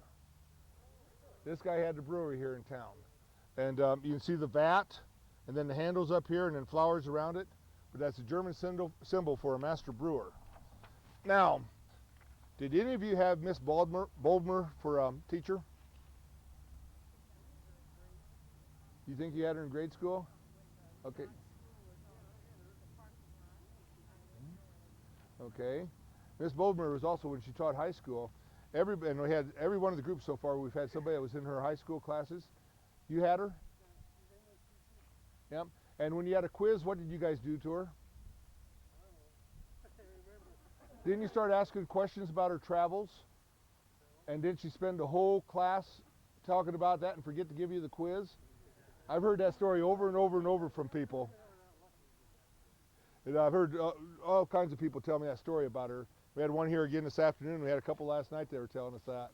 This guy had the brewery here in town. And you can see the vat and then the handles up here and then flowers around it. But that's a German symbol for a master brewer. Now, did any of you have Miss Boldmer for teacher? You think you had her in grade school? Okay. Okay. Miss Boldmer was also when she taught high school. And we had every one of the groups so far. We've had somebody that was in her high school classes. You had her? Yep. And when you had a quiz, what did you guys do to her? Didn't you start asking questions about her travels? And didn't she spend the whole class talking about that and forget to give you the quiz? I've heard that story over and over and over from people. And I've heard all kinds of people tell me that story about her. We had one here again this afternoon. We had a couple last night that were telling us that.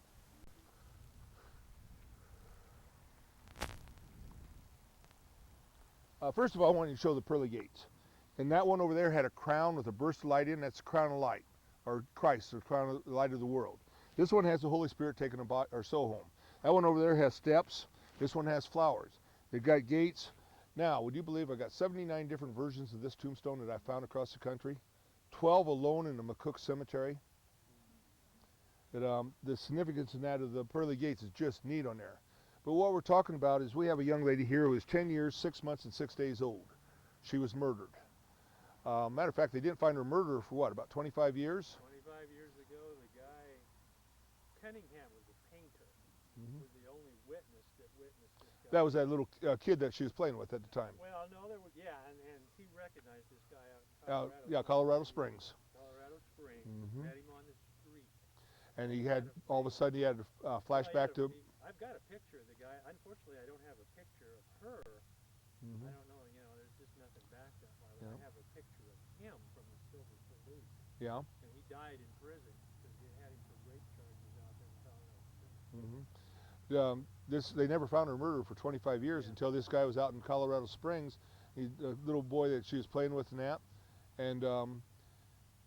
First of all, I want you to show the pearly gates. And that one over there had a crown with a burst of light in. That's the crown of light, or Christ, the crown of the light of the world. This one has the Holy Spirit taking our soul home. That one over there has steps. This one has flowers. They've got gates. Now, would you believe I got 79 different versions of this tombstone that I found across the country? 12 alone in the McCook Cemetery. That, the significance in that of the pearly gates is just neat on there. But what we're talking about is we have a young lady here who is 10 years, 6 months, and 6 days old. she was murdered. Matter of fact, they didn't find her murderer for what, about 25 years? 25 years ago, the guy, Cunningham was a painter, was the only witness that witnessed this guy. That was that little kid that she was playing with at the time. Well, no, there was, yeah, and he recognized this guy out in Colorado. Yeah, Colorado Springs. Colorado Springs. Met him on the street. And he had, all of a sudden, he had a flashback to... I've got a picture of the guy. Unfortunately, I don't have a picture of her. I don't know, you know, there's just nothing back that far. But I have a picture of him from the Silver Salute. Yeah. And he died in prison because they had him for rape charges out there in Colorado Springs. They never found her murderer for 25 years until this guy was out in Colorado Springs. He's a little boy that she was playing with and that. And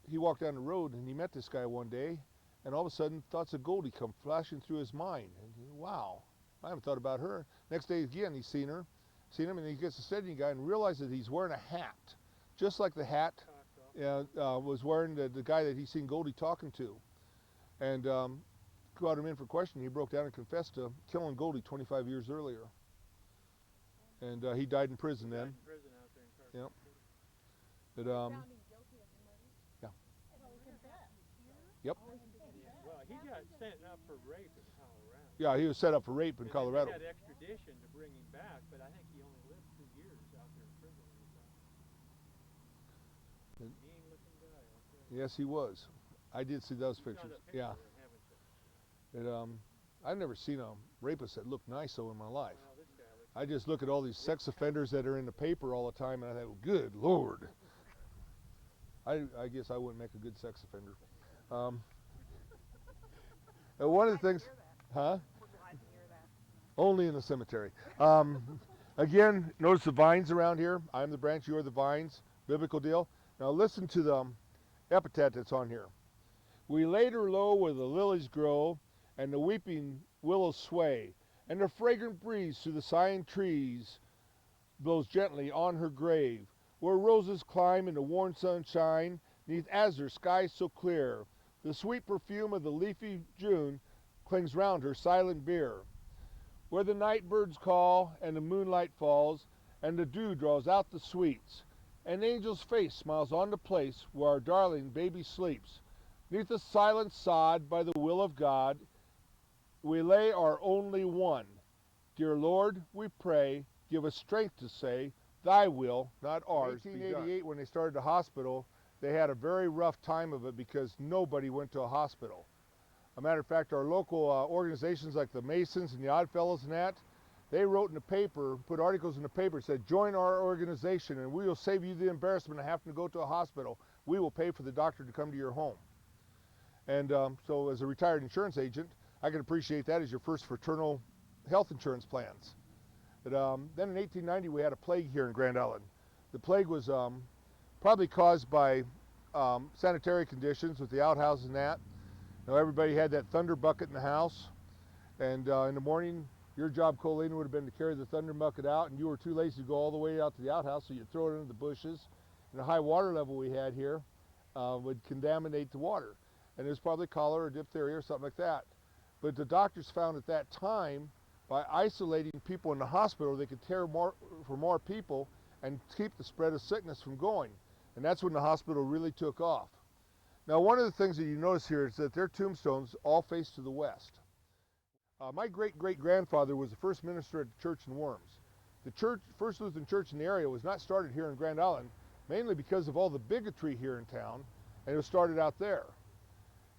he walked down the road and he met this guy one day, and all of a sudden thoughts of Goldie come flashing through his mind. And wow, I haven't thought about her. Next day again, he's seen him, and he gets to studying the guy and realizes that he's wearing a hat, just like the hat was wearing the guy that he's seen Goldie talking to. And brought him in for questioning. He broke down and confessed to killing Goldie 25 years earlier. And he died in prison then. In prison out there in Colorado. But, Found him guilty of the murder? Yeah. Well, he confessed. Yep. Well, he got sent up for rape in Colorado. Yeah, he was set up for rape in Colorado. They had extradition to bring him back, but I think he only lived 2 years out there in prison when he died. Mean looking guy, I'll tell you. Yes, he was. I did see those You saw pictures. that picture Yeah. there, haven't you? I've never seen a rapist that looked nice though in my life. Well, this guy looks I just look at all these sex offenders that are in the paper all the time, and I think, good Lord. I guess I wouldn't make a good sex offender. One of the things, huh? We're glad to hear that. Only in the cemetery. Again, notice the vines around here. I'm the branch, you are the vines. Biblical deal. Now listen to the epitaph that's on here. We laid her low where the lilies grow, and the weeping willows sway, and the fragrant breeze through the sighing trees blows gently on her grave, where roses climb in the warm sunshine, neath azure skies so clear. The sweet perfume of the leafy June clings round her silent bier. Where the night birds call, and the moonlight falls, and the dew draws out the sweets, an angel's face smiles on the place where our darling baby sleeps. Neath the silent sod by the will of God, we lay our only one. Dear Lord, we pray, give us strength to say, thy will, not ours. In 1888, when they started the hospital, they had a very rough time of it because nobody went to a hospital. A matter of fact, our local organizations like the Masons and the Oddfellows and that, they wrote in the paper, put articles in the paper, said, join our organization and we will save you the embarrassment of having to go to a hospital. We will pay for the doctor to come to your home. And so as a retired insurance agent, I can appreciate that as your first fraternal health insurance plans. But then in 1890, we had a plague here in Grand Island. The plague was probably caused by sanitary conditions with the outhouses and that. You know, everybody had that thunder bucket in the house, and in the morning, your job, Colleen, would have been to carry the thunder bucket out, and you were too lazy to go all the way out to the outhouse, so you'd throw it into the bushes. And the high water level we had here would contaminate the water. And it was probably cholera or diphtheria or something like that. But the doctors found at that time, by isolating people in the hospital, they could care more for more people and keep the spread of sickness from going. And that's when the hospital really took off. Now, one of the things that you notice here is that their tombstones all face to the west. My great-great-grandfather was the first minister at the church in Worms. The first Lutheran church in the area was not started here in Grand Island, mainly because of all the bigotry here in town, and it was started out there.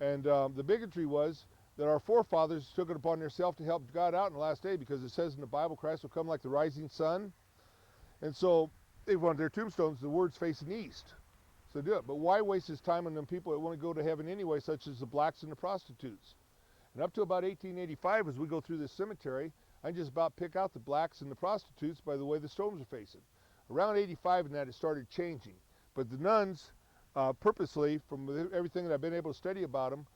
And the bigotry was that our forefathers took it upon themselves to help God out in the last day, because it says in the Bible, Christ will come like the rising sun. And so they wanted their tombstones, the words facing east. So do it. But why waste his time on them people that want to go to heaven anyway, such as the blacks and the prostitutes? And up to about 1885, as we go through this cemetery, I just about pick out the blacks and the prostitutes by the way the stones are facing. Around 85 and that, it started changing. But the nuns, purposely, from everything that I've been able to study about them,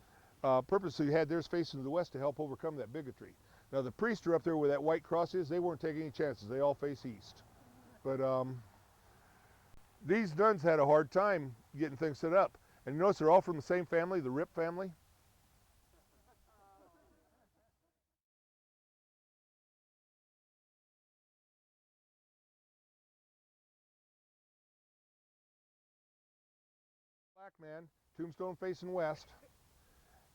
purposely had theirs facing to the west to help overcome that bigotry. Now the priests are up there where that white cross is. They weren't taking any chances. They all face east. But these nuns had a hard time getting things set up. And you notice they're all from the same family, the Rip family. Black man, tombstone facing west.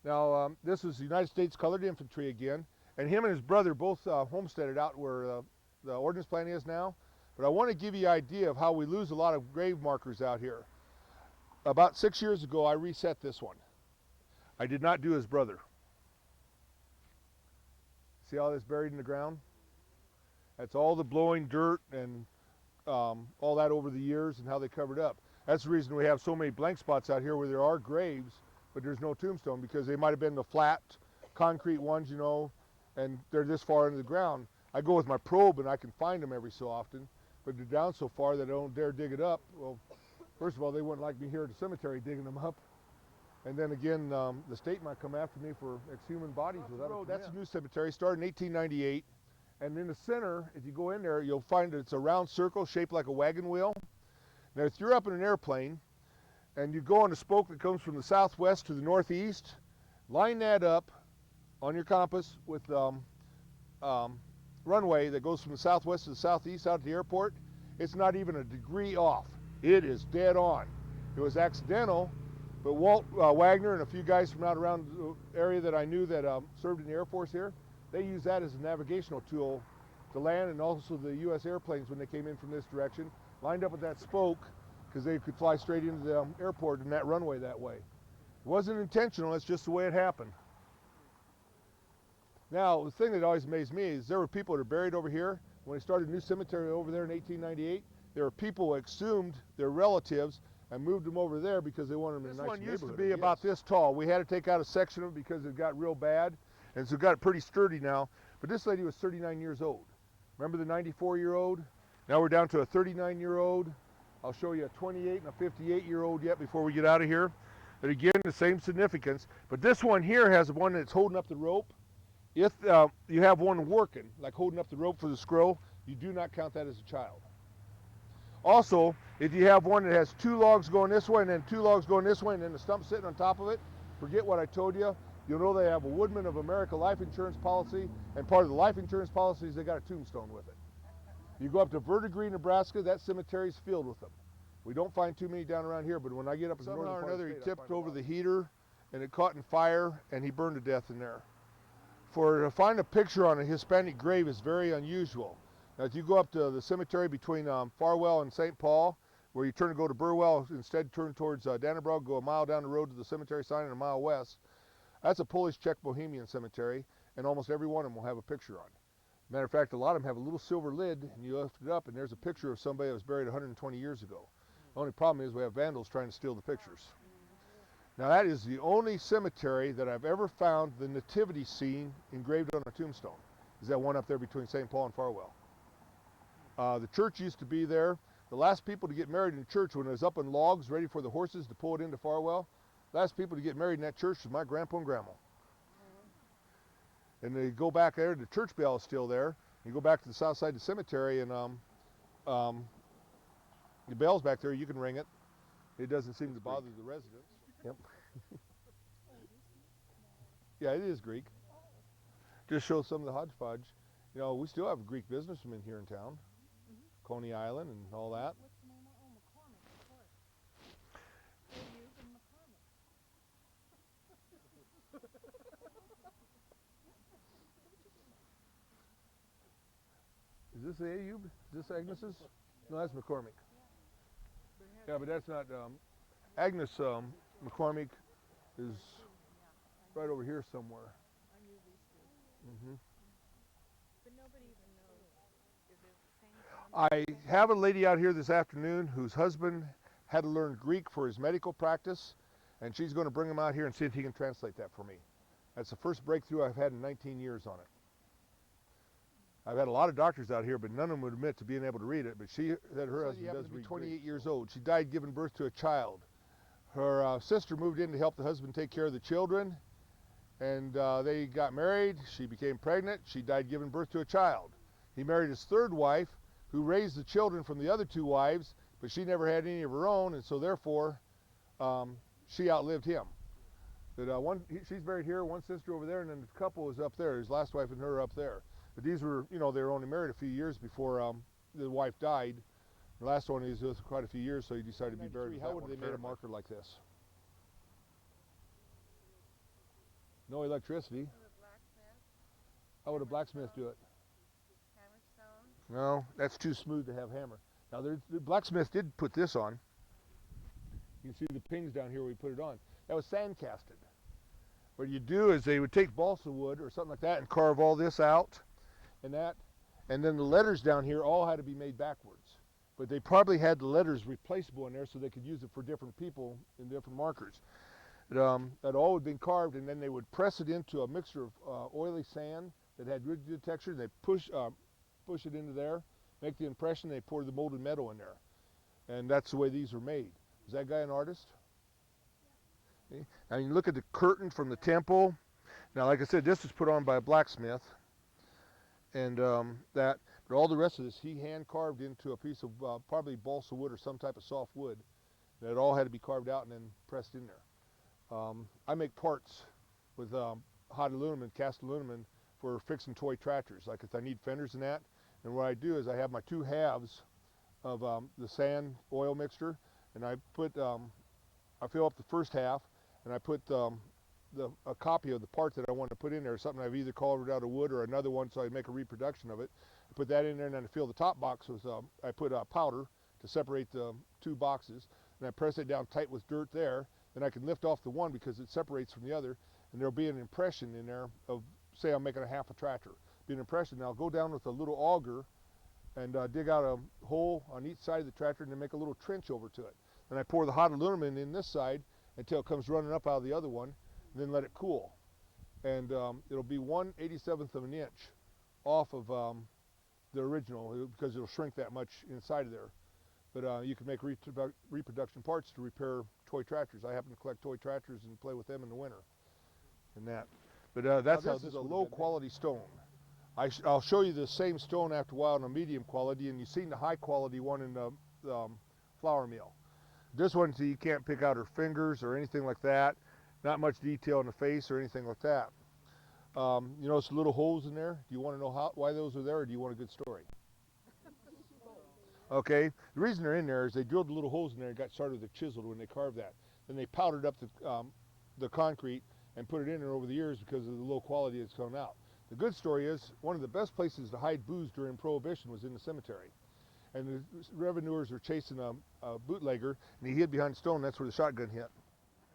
Now, this is the United States Colored Infantry again, and him and his brother both homesteaded out where the ordnance plant is now. But I want to give you an idea of how we lose a lot of grave markers out here. About 6 years ago, I reset this one. I did not do his brother. See all this buried in the ground? That's all the blowing dirt and all that over the years and how they covered up. That's the reason we have so many blank spots out here where there are graves, but there's no tombstone, because they might have been the flat concrete ones, you know, and they're this far into the ground. I go with my probe and I can find them every so often, but they're down so far that I don't dare dig it up. Well, first of all, they wouldn't like me here at the cemetery digging them up. And then again, the state might come after me for exhumed bodies without a permit. That's a new cemetery, started in 1898. And in the center, if you go in there, you'll find that it's a round circle shaped like a wagon wheel. Now, if you're up in an airplane and you go on a spoke that comes from the southwest to the northeast, line that up on your compass with runway that goes from the southwest to the southeast out to the airport. It's not even a degree off. It is dead on. It was accidental, but Walt Wagner and a few guys from out around the area that I knew that served in the Air Force here, they used that as a navigational tool to land, and also the U.S. airplanes when they came in from this direction, lined up with that spoke because they could fly straight into the airport and that runway that way. It wasn't intentional, it's just the way it happened. Now, the thing that always amazed me is there were people that are buried over here. When they started a new cemetery over there in 1898, there were people who exhumed their relatives and moved them over there because they wanted them in a nice neighborhood. This one used to be about this tall. We had to take out a section of it because it got real bad, and so it got pretty sturdy now. But this lady was 39 years old. Remember the 94-year-old? Now we're down to a 39-year-old. I'll show you a 28 and a 58-year-old yet before we get out of here. But again, the same significance. But this one here has one that's holding up the rope. If you have one working, like holding up the rope for the scroll, you do not count that as a child. Also, if you have one that has two logs going this way and then two logs going this way and then the stump sitting on top of it, forget what I told you. You'll know they have a Woodman of America life insurance policy, and part of the life insurance policy is they got a tombstone with it. You go up to Verdigris, Nebraska, that cemetery is filled with them. We don't find too many down around here, but when I get up in the northern part of the state, he tipped over the heater and it caught in fire and he burned to death in there. To find a picture on a Hispanic grave is very unusual. Now, if you go up to the cemetery between Farwell and St. Paul, where you turn to go to Burwell, instead turn towards Dannebrog, go a mile down the road to the cemetery sign and a mile west, that's a Polish Czech Bohemian cemetery, and almost every one of them will have a picture on. Matter of fact, a lot of them have a little silver lid, and you lift it up, and there's a picture of somebody that was buried 120 years ago. The only problem is we have vandals trying to steal the pictures. Now, that is the only cemetery that I've ever found the nativity scene engraved on a tombstone, is that one up there between St. Paul and Farwell. The church used to be there. The last people to get married in church, when it was up in logs ready for the horses to pull it into Farwell, last people to get married in that church was my grandpa and grandma. And they go back there, the church bell is still there. You go back to the south side of the cemetery, and the bell's back there, you can ring it. It doesn't seem to bother the residents. Yep. Yeah, it is Greek. Just shows some of the hodgepodge. You know, we still have a Greek businessman here in town. Coney Island and all that. What's the name? Oh, McCormick, of course. Ayub and McCormick. Is this Ayub? Is this Agnes's? No, that's McCormick. Yeah, but that's not, Agnes McCormick is right over here somewhere. I knew these two. But nobody even knows. Is it the same I have a lady out here this afternoon whose husband had to learn Greek for his medical practice, and she's going to bring him out here and see if he can translate that for me. That's the first breakthrough I've had in 19 years on it. I've had a lot of doctors out here, but none of them would admit to being able to read it, but she said her husband does read 28 years old. She died giving birth to a child. Her sister moved in to help the husband take care of the children, and they got married. She became pregnant. She died giving birth to a child. He married his third wife, who raised the children from the other two wives, but she never had any of her own, and so therefore she outlived him. But she's buried here, one sister over there, and then the couple is up there. His last wife and her are up there. But these were, you know, they were only married a few years before the wife died. The last one he was with quite a few years, so he decided to be buried. How would they made a marker like this? No electricity. So the blacksmith, How would a blacksmith do it? hammerstone. No, that's too smooth to have hammer. Now the blacksmith did put this on. You can see the pins down here where we put it on. That was sand casted. What you do is they would take balsa wood or something like that and carve all this out and that, and then the letters down here all had to be made backwards. But they probably had the letters replaceable in there so they could use it for different people in different markers. That all had been carved, and then they would press it into a mixture of oily sand that had rigid texture. They push it into there, make the impression. They pour the molded metal in there, and that's the way these are made. Is that guy an artist? Okay. Now you look at the curtain from the temple. Now, like I said, this was put on by a blacksmith, and but all the rest of this he hand carved into a piece of probably balsa wood or some type of soft wood. That all had to be carved out and then pressed in there. I make parts with hot aluminum, cast aluminum for fixing toy tractors, like if I need fenders and that. And what I do is I have my two halves of the sand oil mixture, and I put I fill up the first half, and I put a copy of the part that I want to put in there, something I've either carved out of wood or another one, so I make a reproduction of it. I put that in there, and then I fill the top box with I put powder to separate the two boxes, and I press it down tight with dirt there. Then I can lift off the one because it separates from the other, and there'll be an impression in there of, say I'm making a half a tractor. Be an impression. Now I'll go down with a little auger and dig out a hole on each side of the tractor and then make a little trench over to it. Then I pour the hot aluminum in this side until it comes running up out of the other one, and then let it cool. And it'll be 1/87th of an inch off of the original because it'll shrink that much inside of there. But you can make reproduction parts to repair toy tractors. I happen to collect toy tractors and play with them in the winter and that. But that's how this is a low quality stone. I'll show you the same stone after a while in a medium quality, and you've seen the high quality one in the flour mill. This one, so you can't pick out her fingers or anything like that. Not much detail in the face or anything like that. You notice little holes in there? Do you want to know why those are there, or do you want a good story? Okay, the reason they're in there is they drilled the little holes in there and got started with a chisel when they carved that. Then they powdered up the concrete and put it in there over the years because of the low quality it's coming out. The good story is one of the best places to hide booze during Prohibition was in the cemetery. And the revenuers were chasing a bootlegger, and he hid behind a stone. That's where the shotgun hit.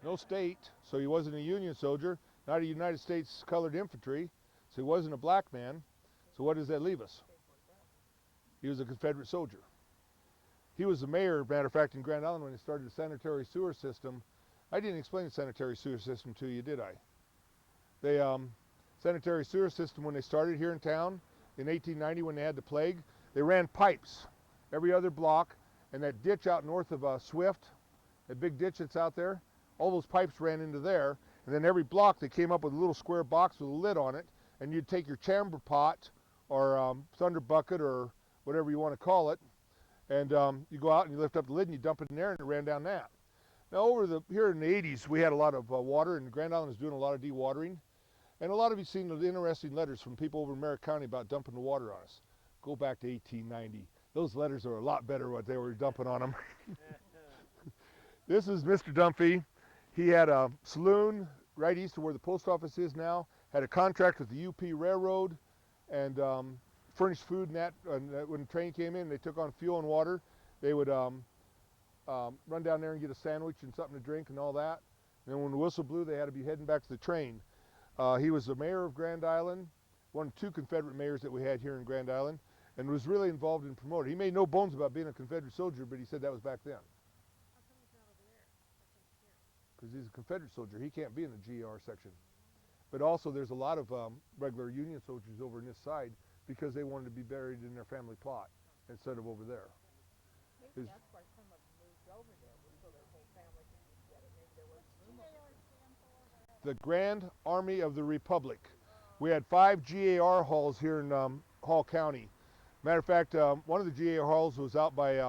No state, so he wasn't a Union soldier, not a United States colored infantry, so he wasn't a black man. So what does that leave us? He was a Confederate soldier. He was the mayor, matter of fact, in Grand Island when they started the sanitary sewer system. I didn't explain the sanitary sewer system to you, did I? The sanitary sewer system, when they started here in town in 1890 when they had the plague, they ran pipes every other block, and that ditch out north of Swift, that big ditch that's out there, all those pipes ran into there, and then every block they came up with a little square box with a lid on it, and you'd take your chamber pot or thunder bucket or whatever you want to call it, and you go out and you lift up the lid and you dump it in there, and it ran down that. Now here in the 80s we had a lot of water, and Grand Island was doing a lot of dewatering, and a lot of you seen the interesting letters from people over in Merritt County about dumping the water on us. Go back to 1890. Those letters are a lot better what they were dumping on them. This is Mr. Dunphy. He had a saloon right east of where the post office is now, had a contract with the UP Railroad, and furnished food and that. And when the train came in, they took on fuel and water. They would run down there and get a sandwich and something to drink and all that. And then when the whistle blew, they had to be heading back to the train. He was the mayor of Grand Island, one of two Confederate mayors that we had here in Grand Island, and was really involved in promoting. He made no bones about being a Confederate soldier, but he said that was back then. How come he's not over there? How come he's here? Because he's a Confederate soldier. He can't be in the GR section. But also there's a lot of regular Union soldiers over in this side because they wanted to be buried in their family plot instead of over there. Maybe that's why some of them moved over there, so their whole family could be together. Maybe there was room over there. The Grand Army of the Republic. We had 5 GAR halls here in Hall County. Matter of fact, one of the GAR halls was out by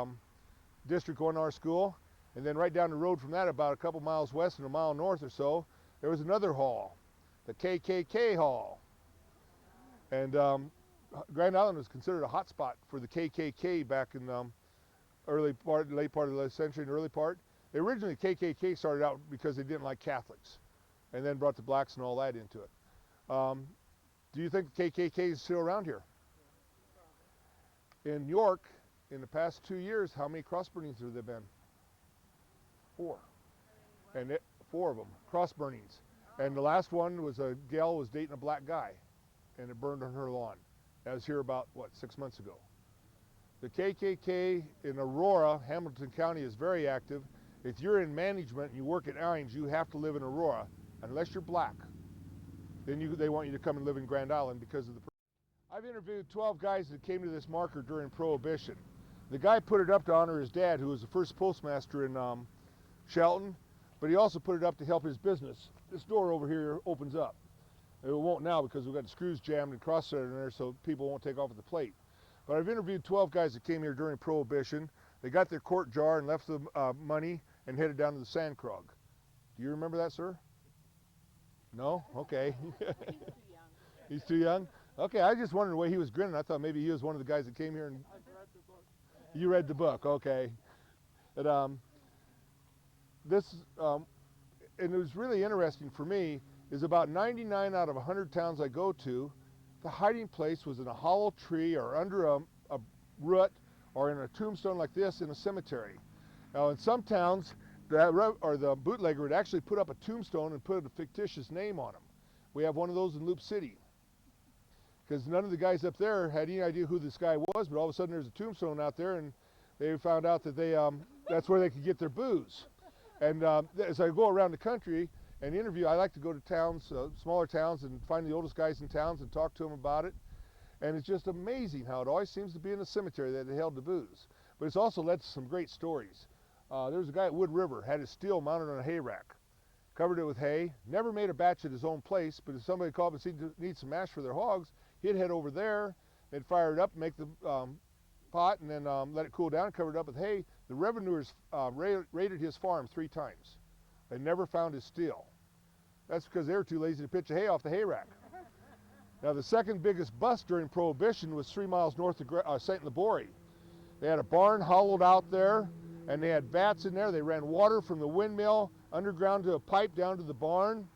District 1R school, and then right down the road from that, about a couple miles west and a mile north or so, there was another hall, the KKK Hall. And Grand Island was considered a hot spot for the KKK back in late part of the century and early part. Originally, KKK started out because they didn't like Catholics. and then brought the blacks and all that into it. Do you think the KKK is still around here? In York, in the past 2 years, how many cross burnings have there been? 4. And 4 of them, cross burnings. And the last one was a gal was dating a black guy, and it burned on her lawn. That was here about, what, 6 months ago. The KKK in Aurora, Hamilton County, is very active. If you're in management and you work at Ames, you have to live in Aurora, unless you're black. Then they want you to come and live in Grand Island because of the... I've interviewed 12 guys that came to this marker during Prohibition. The guy put it up to honor his dad, who was the first postmaster in Shelton, but he also put it up to help his business. This door over here opens up. It won't now because we've got the screws jammed and cross-threaded in there so people won't take off with the plate. But I've interviewed 12 guys that came here during Prohibition. They got their quart jar and left the money and headed down to the Sand Krog. Do you remember that, sir? No? Okay. He's too young. He's too young? Okay, I just wondered the way he was grinning. I thought maybe he was one of the guys that came here and... I've read the book. You read the book, okay. And it was really interesting for me, is about 99 out of 100 towns I go to, the hiding place was in a hollow tree or under a root or in a tombstone like this in a cemetery. Now in some towns, the bootlegger would actually put up a tombstone and put a fictitious name on them. We have one of those in Loop City. Because none of the guys up there had any idea who this guy was, but all of a sudden there's a tombstone out there and they found out that that's where they could get their booze. And as I go around the country and interview, I like to go to towns, smaller towns, and find the oldest guys in towns and talk to them about it. And it's just amazing how it always seems to be in the cemetery that they held the booze. But it's also led to some great stories. There was a guy at Wood River, had his steel mounted on a hay rack, covered it with hay, never made a batch at his own place, but if somebody called and said they need some mash for their hogs, he'd head over there, they'd fire it up, make the pot, and then let it cool down, cover it up with hay. The revenuers raided his farm 3 times. They never found his steel. That's because they were too lazy to pitch the hay off the hay rack. Now the second biggest bust during Prohibition was 3 miles north of St. Laborie. They had a barn hollowed out there, and they had vats in there. They ran water from the windmill underground to a pipe down to the barn.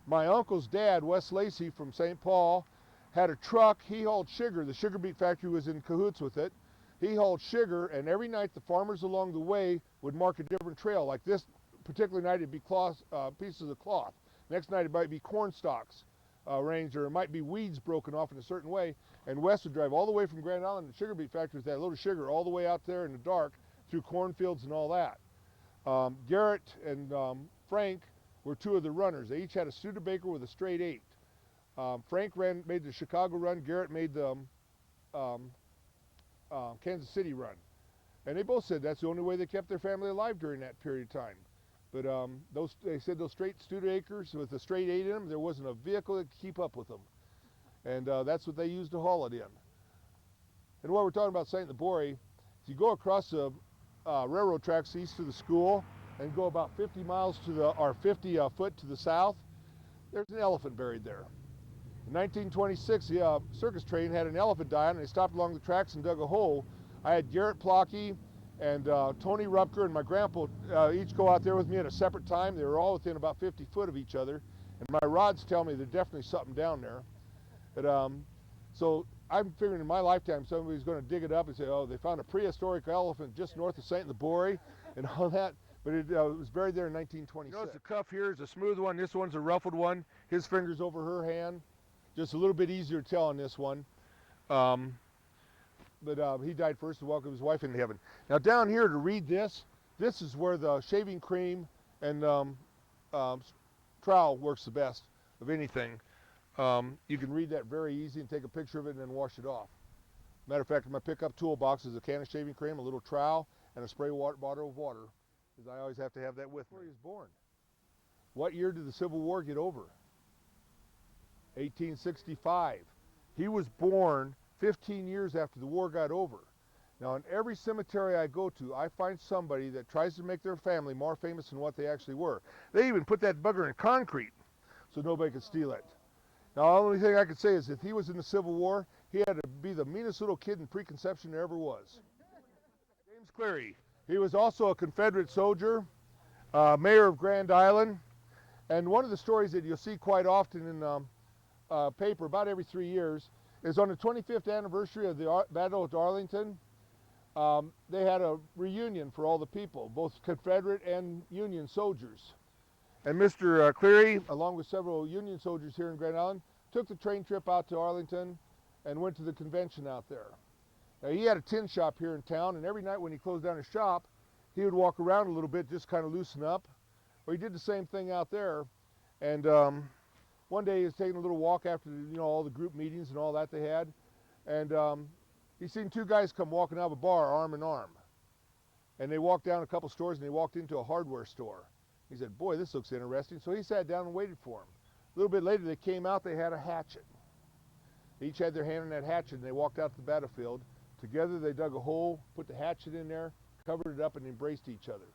My uncle's dad, Wes Lacey from St. Paul, had a truck. He hauled sugar. The sugar beet factory was in cahoots with it. He hauled sugar, and every night the farmers along the way would mark a different trail. Like this particular night it'd be cloth, pieces of cloth. Next night it might be corn stalks arranged, or it might be weeds broken off in a certain way. And Wes would drive all the way from Grand Island to the sugar beet factory with that load of sugar all the way out there in the dark through cornfields and all that. Garrett and Frank were 2 of the runners. They each had a Studebaker with a straight 8. Frank made the Chicago run. Garrett made the Kansas City run. And they both said that's the only way they kept their family alive during that period of time. But they said those straight Studebakers with a straight 8 in them, there wasn't a vehicle that could keep up with them. And that's what they used to haul it in. And while we're talking about St. Laborie, if you go across the railroad tracks east of the school and go about 50 miles to the, or 50 foot to the south, there's an elephant buried there. In 1926, the circus train had an elephant die on it, and they stopped along the tracks and dug a hole. I had Garrett Plocky and Tony Rupker and my grandpa each go out there with me at a separate time. They were all within about 50 foot of each other, and my rods tell me there's definitely something down there. But, so I'm figuring in my lifetime somebody's going to dig it up and say, oh, they found a prehistoric elephant just north of St. Laborie and all that. But it was buried there in 1926. Notice the cuff here is a smooth one. This one's a ruffled one. His finger's over her hand. Just a little bit easier to tell on this one. But he died first to welcome his wife into heaven. Now down here to read this, this is where the shaving cream and trowel works the best of anything. You can read that very easy and take a picture of it and then wash it off. Matter of fact, in my pickup toolbox is a can of shaving cream, a little trowel, and a spray bottle of water, because I always have to have that with me. Where he was born. What year did the Civil War get over? 1865. He was born 15 years after the war got over. Now in every cemetery I go to, I find somebody that tries to make their family more famous than what they actually were. They even put that bugger in concrete so nobody could steal it. Now the only thing I could say is if he was in the Civil War, he had to be the meanest little kid in preconception there ever was. James Cleary. He was also a Confederate soldier, mayor of Grand Island, And one of the stories that you'll see quite often in paper about every 3 years is on the 25th anniversary of the Battle of Arlington. They had a reunion for all the people, both Confederate and Union soldiers. And Mr. Cleary, along with several Union soldiers here in Grand Island, took the train trip out to Arlington and went to the convention out there. Now, he had a tin shop here in town, and every night when he closed down his shop, he would walk around a little bit, just kind of loosen up. Well, he did the same thing out there. And one day he was taking a little walk after all the group meetings and all that they had, and he seen two guys come walking out of a bar arm in arm. And they walked down a couple stores and they walked into a hardware store. He said, boy, this looks interesting. So he sat down and waited for them. A little bit later they came out, they had a hatchet. They each had their hand on that hatchet and they walked out to the battlefield. Together they dug a hole, put the hatchet in there, covered it up and embraced each other.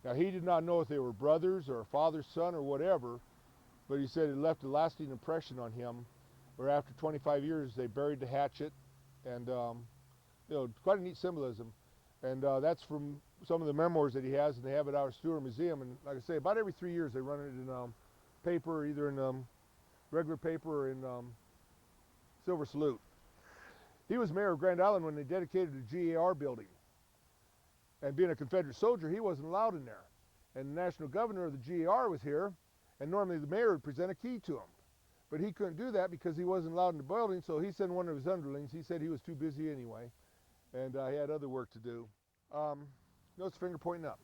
Now he did not know if they were brothers or a father, son or whatever, but he said it left a lasting impression on him, where after 25 years they buried the hatchet, and quite a neat symbolism. And that's from some of the memoirs that he has, and they have it at our Stewart Museum. And like I say, about every 3 years they run it in paper, either in regular paper or in silver salute. He was mayor of Grand Island when they dedicated the GAR building. And being a Confederate soldier, he wasn't allowed in there. And the national governor of the GAR was here, and normally the mayor would present a key to him. But he couldn't do that because he wasn't allowed in the building, so he sent one of his underlings. He said he was too busy anyway, and he had other work to do. Notice finger pointing up.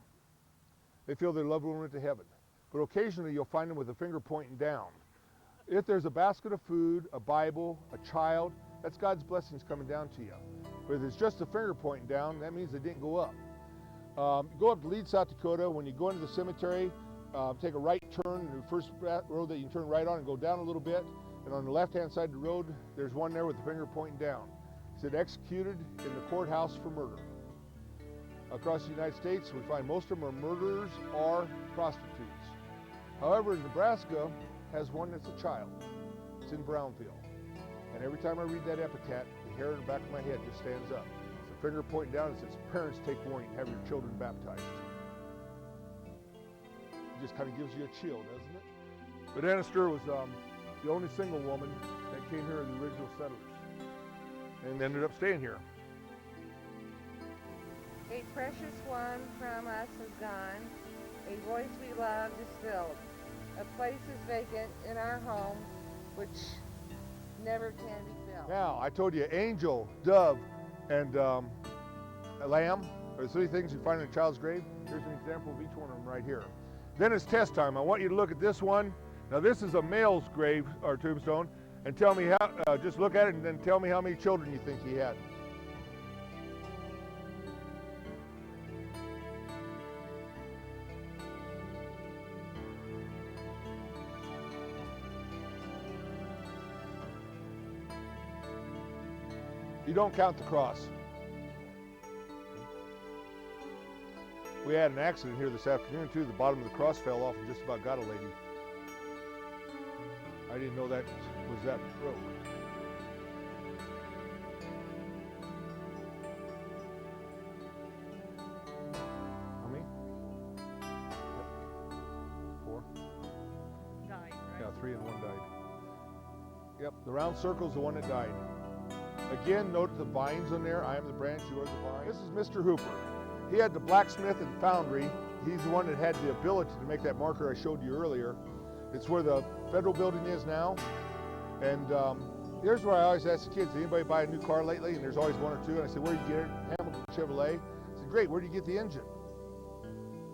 They feel their loved one went to heaven. But occasionally you'll find them with a finger pointing down. If there's a basket of food, a Bible, a child, that's God's blessings coming down to you. But if it's just a finger pointing down, that means they didn't go up. Go up to Leeds, South Dakota. When you go into the cemetery, take a right turn, the first road that you can turn right on, and go down a little bit. And on the left-hand side of the road, there's one there with the finger pointing down. It said, executed in the courthouse for murder. Across the United States, we find most of them are murderers or prostitutes. However, Nebraska has one that's a child. It's in Brownfield. And every time I read that epitaph, the hair in the back of my head just stands up. It's a finger pointing down and says, parents, take warning, have your children baptized. It just kind of gives you a chill, doesn't it? But Anna Sturr was the only single woman that came here in the original settlers and ended up staying here. A precious one from us is gone. A voice we loved is filled. A place is vacant in our home, which never can be filled. Now, I told you angel, dove, and a lamb are the three things you find in a child's grave. Here's an example of each one of them right here. Then it's test time. I want you to look at this one. Now, this is a male's grave or tombstone, and tell me how. Just look at it and then tell me how many children you think he had. You don't count the cross. We had an accident here this afternoon too. The bottom of the cross fell off and just about got a lady. I didn't know that was that broke. How many? Yep. 4. Died, right? Yeah, 3 and 1 died. Yep, the round circle's the one that died. Again, note the vines on there. I am the branch, you are the vine. This is Mr. Hooper. He had the blacksmith and foundry. He's the one that had the ability to make that marker I showed you earlier. It's where the federal building is now. And here's where I always ask the kids, did anybody buy a new car lately? And there's always one or two. And I said, where do you get it? Hamilton Chevrolet. I said, great, where do you get the engine?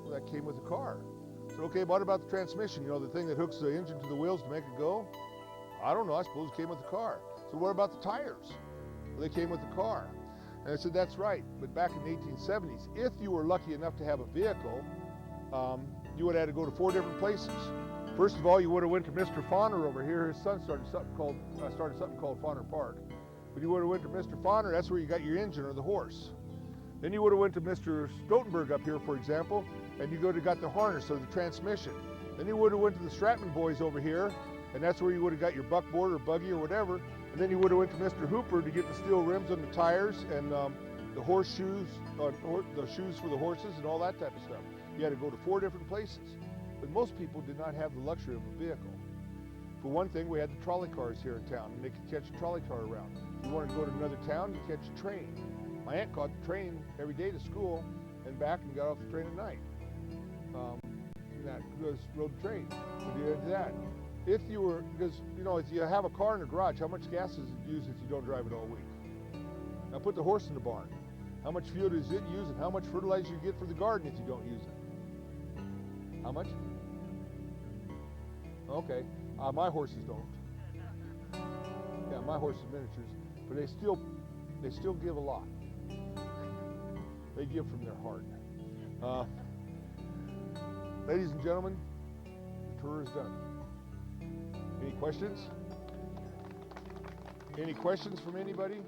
Well, that came with the car. I said, okay, what about the transmission? You know, the thing that hooks the engine to the wheels to make it go? I don't know, I suppose it came with the car. So what about the tires? Well, they came with the car. And I said, that's right, but back in the 1870s, if you were lucky enough to have a vehicle, you would have had to go to 4 different places. First of all, you would have went to Mr. Fauner over here. His son started something called Fauner Park. But you would have went to Mr. Fauner, that's where you got your engine or the horse. Then you would have went to Mr. Stoltenberg up here, for example, and you would have got the harness or the transmission. Then you would have went to the Stratman boys over here, and that's where you would have got your buckboard or buggy or whatever. And then you would have went to Mr. Hooper to get the steel rims on the tires and the horseshoes, the shoes for the horses and all that type of stuff. You had to go to 4 different places. But most people did not have the luxury of a vehicle. For one thing, we had the trolley cars here in town, and they could catch a trolley car around. If you wanted to go to another town, you catch a train. My aunt caught the train every day to school and back and got off the train at night. That was rode the train. We did that. If you were, because if you have a car in the garage, how much gas does it use if you don't drive it all week? Now put the horse in the barn. How much fuel does it use, and how much fertilizer you get for the garden if you don't use it? How much? Okay, my horses don't. Yeah, my horses are miniatures, but they still give a lot. They give from their heart. Ladies and gentlemen, the tour is done. Any questions? Any questions from anybody?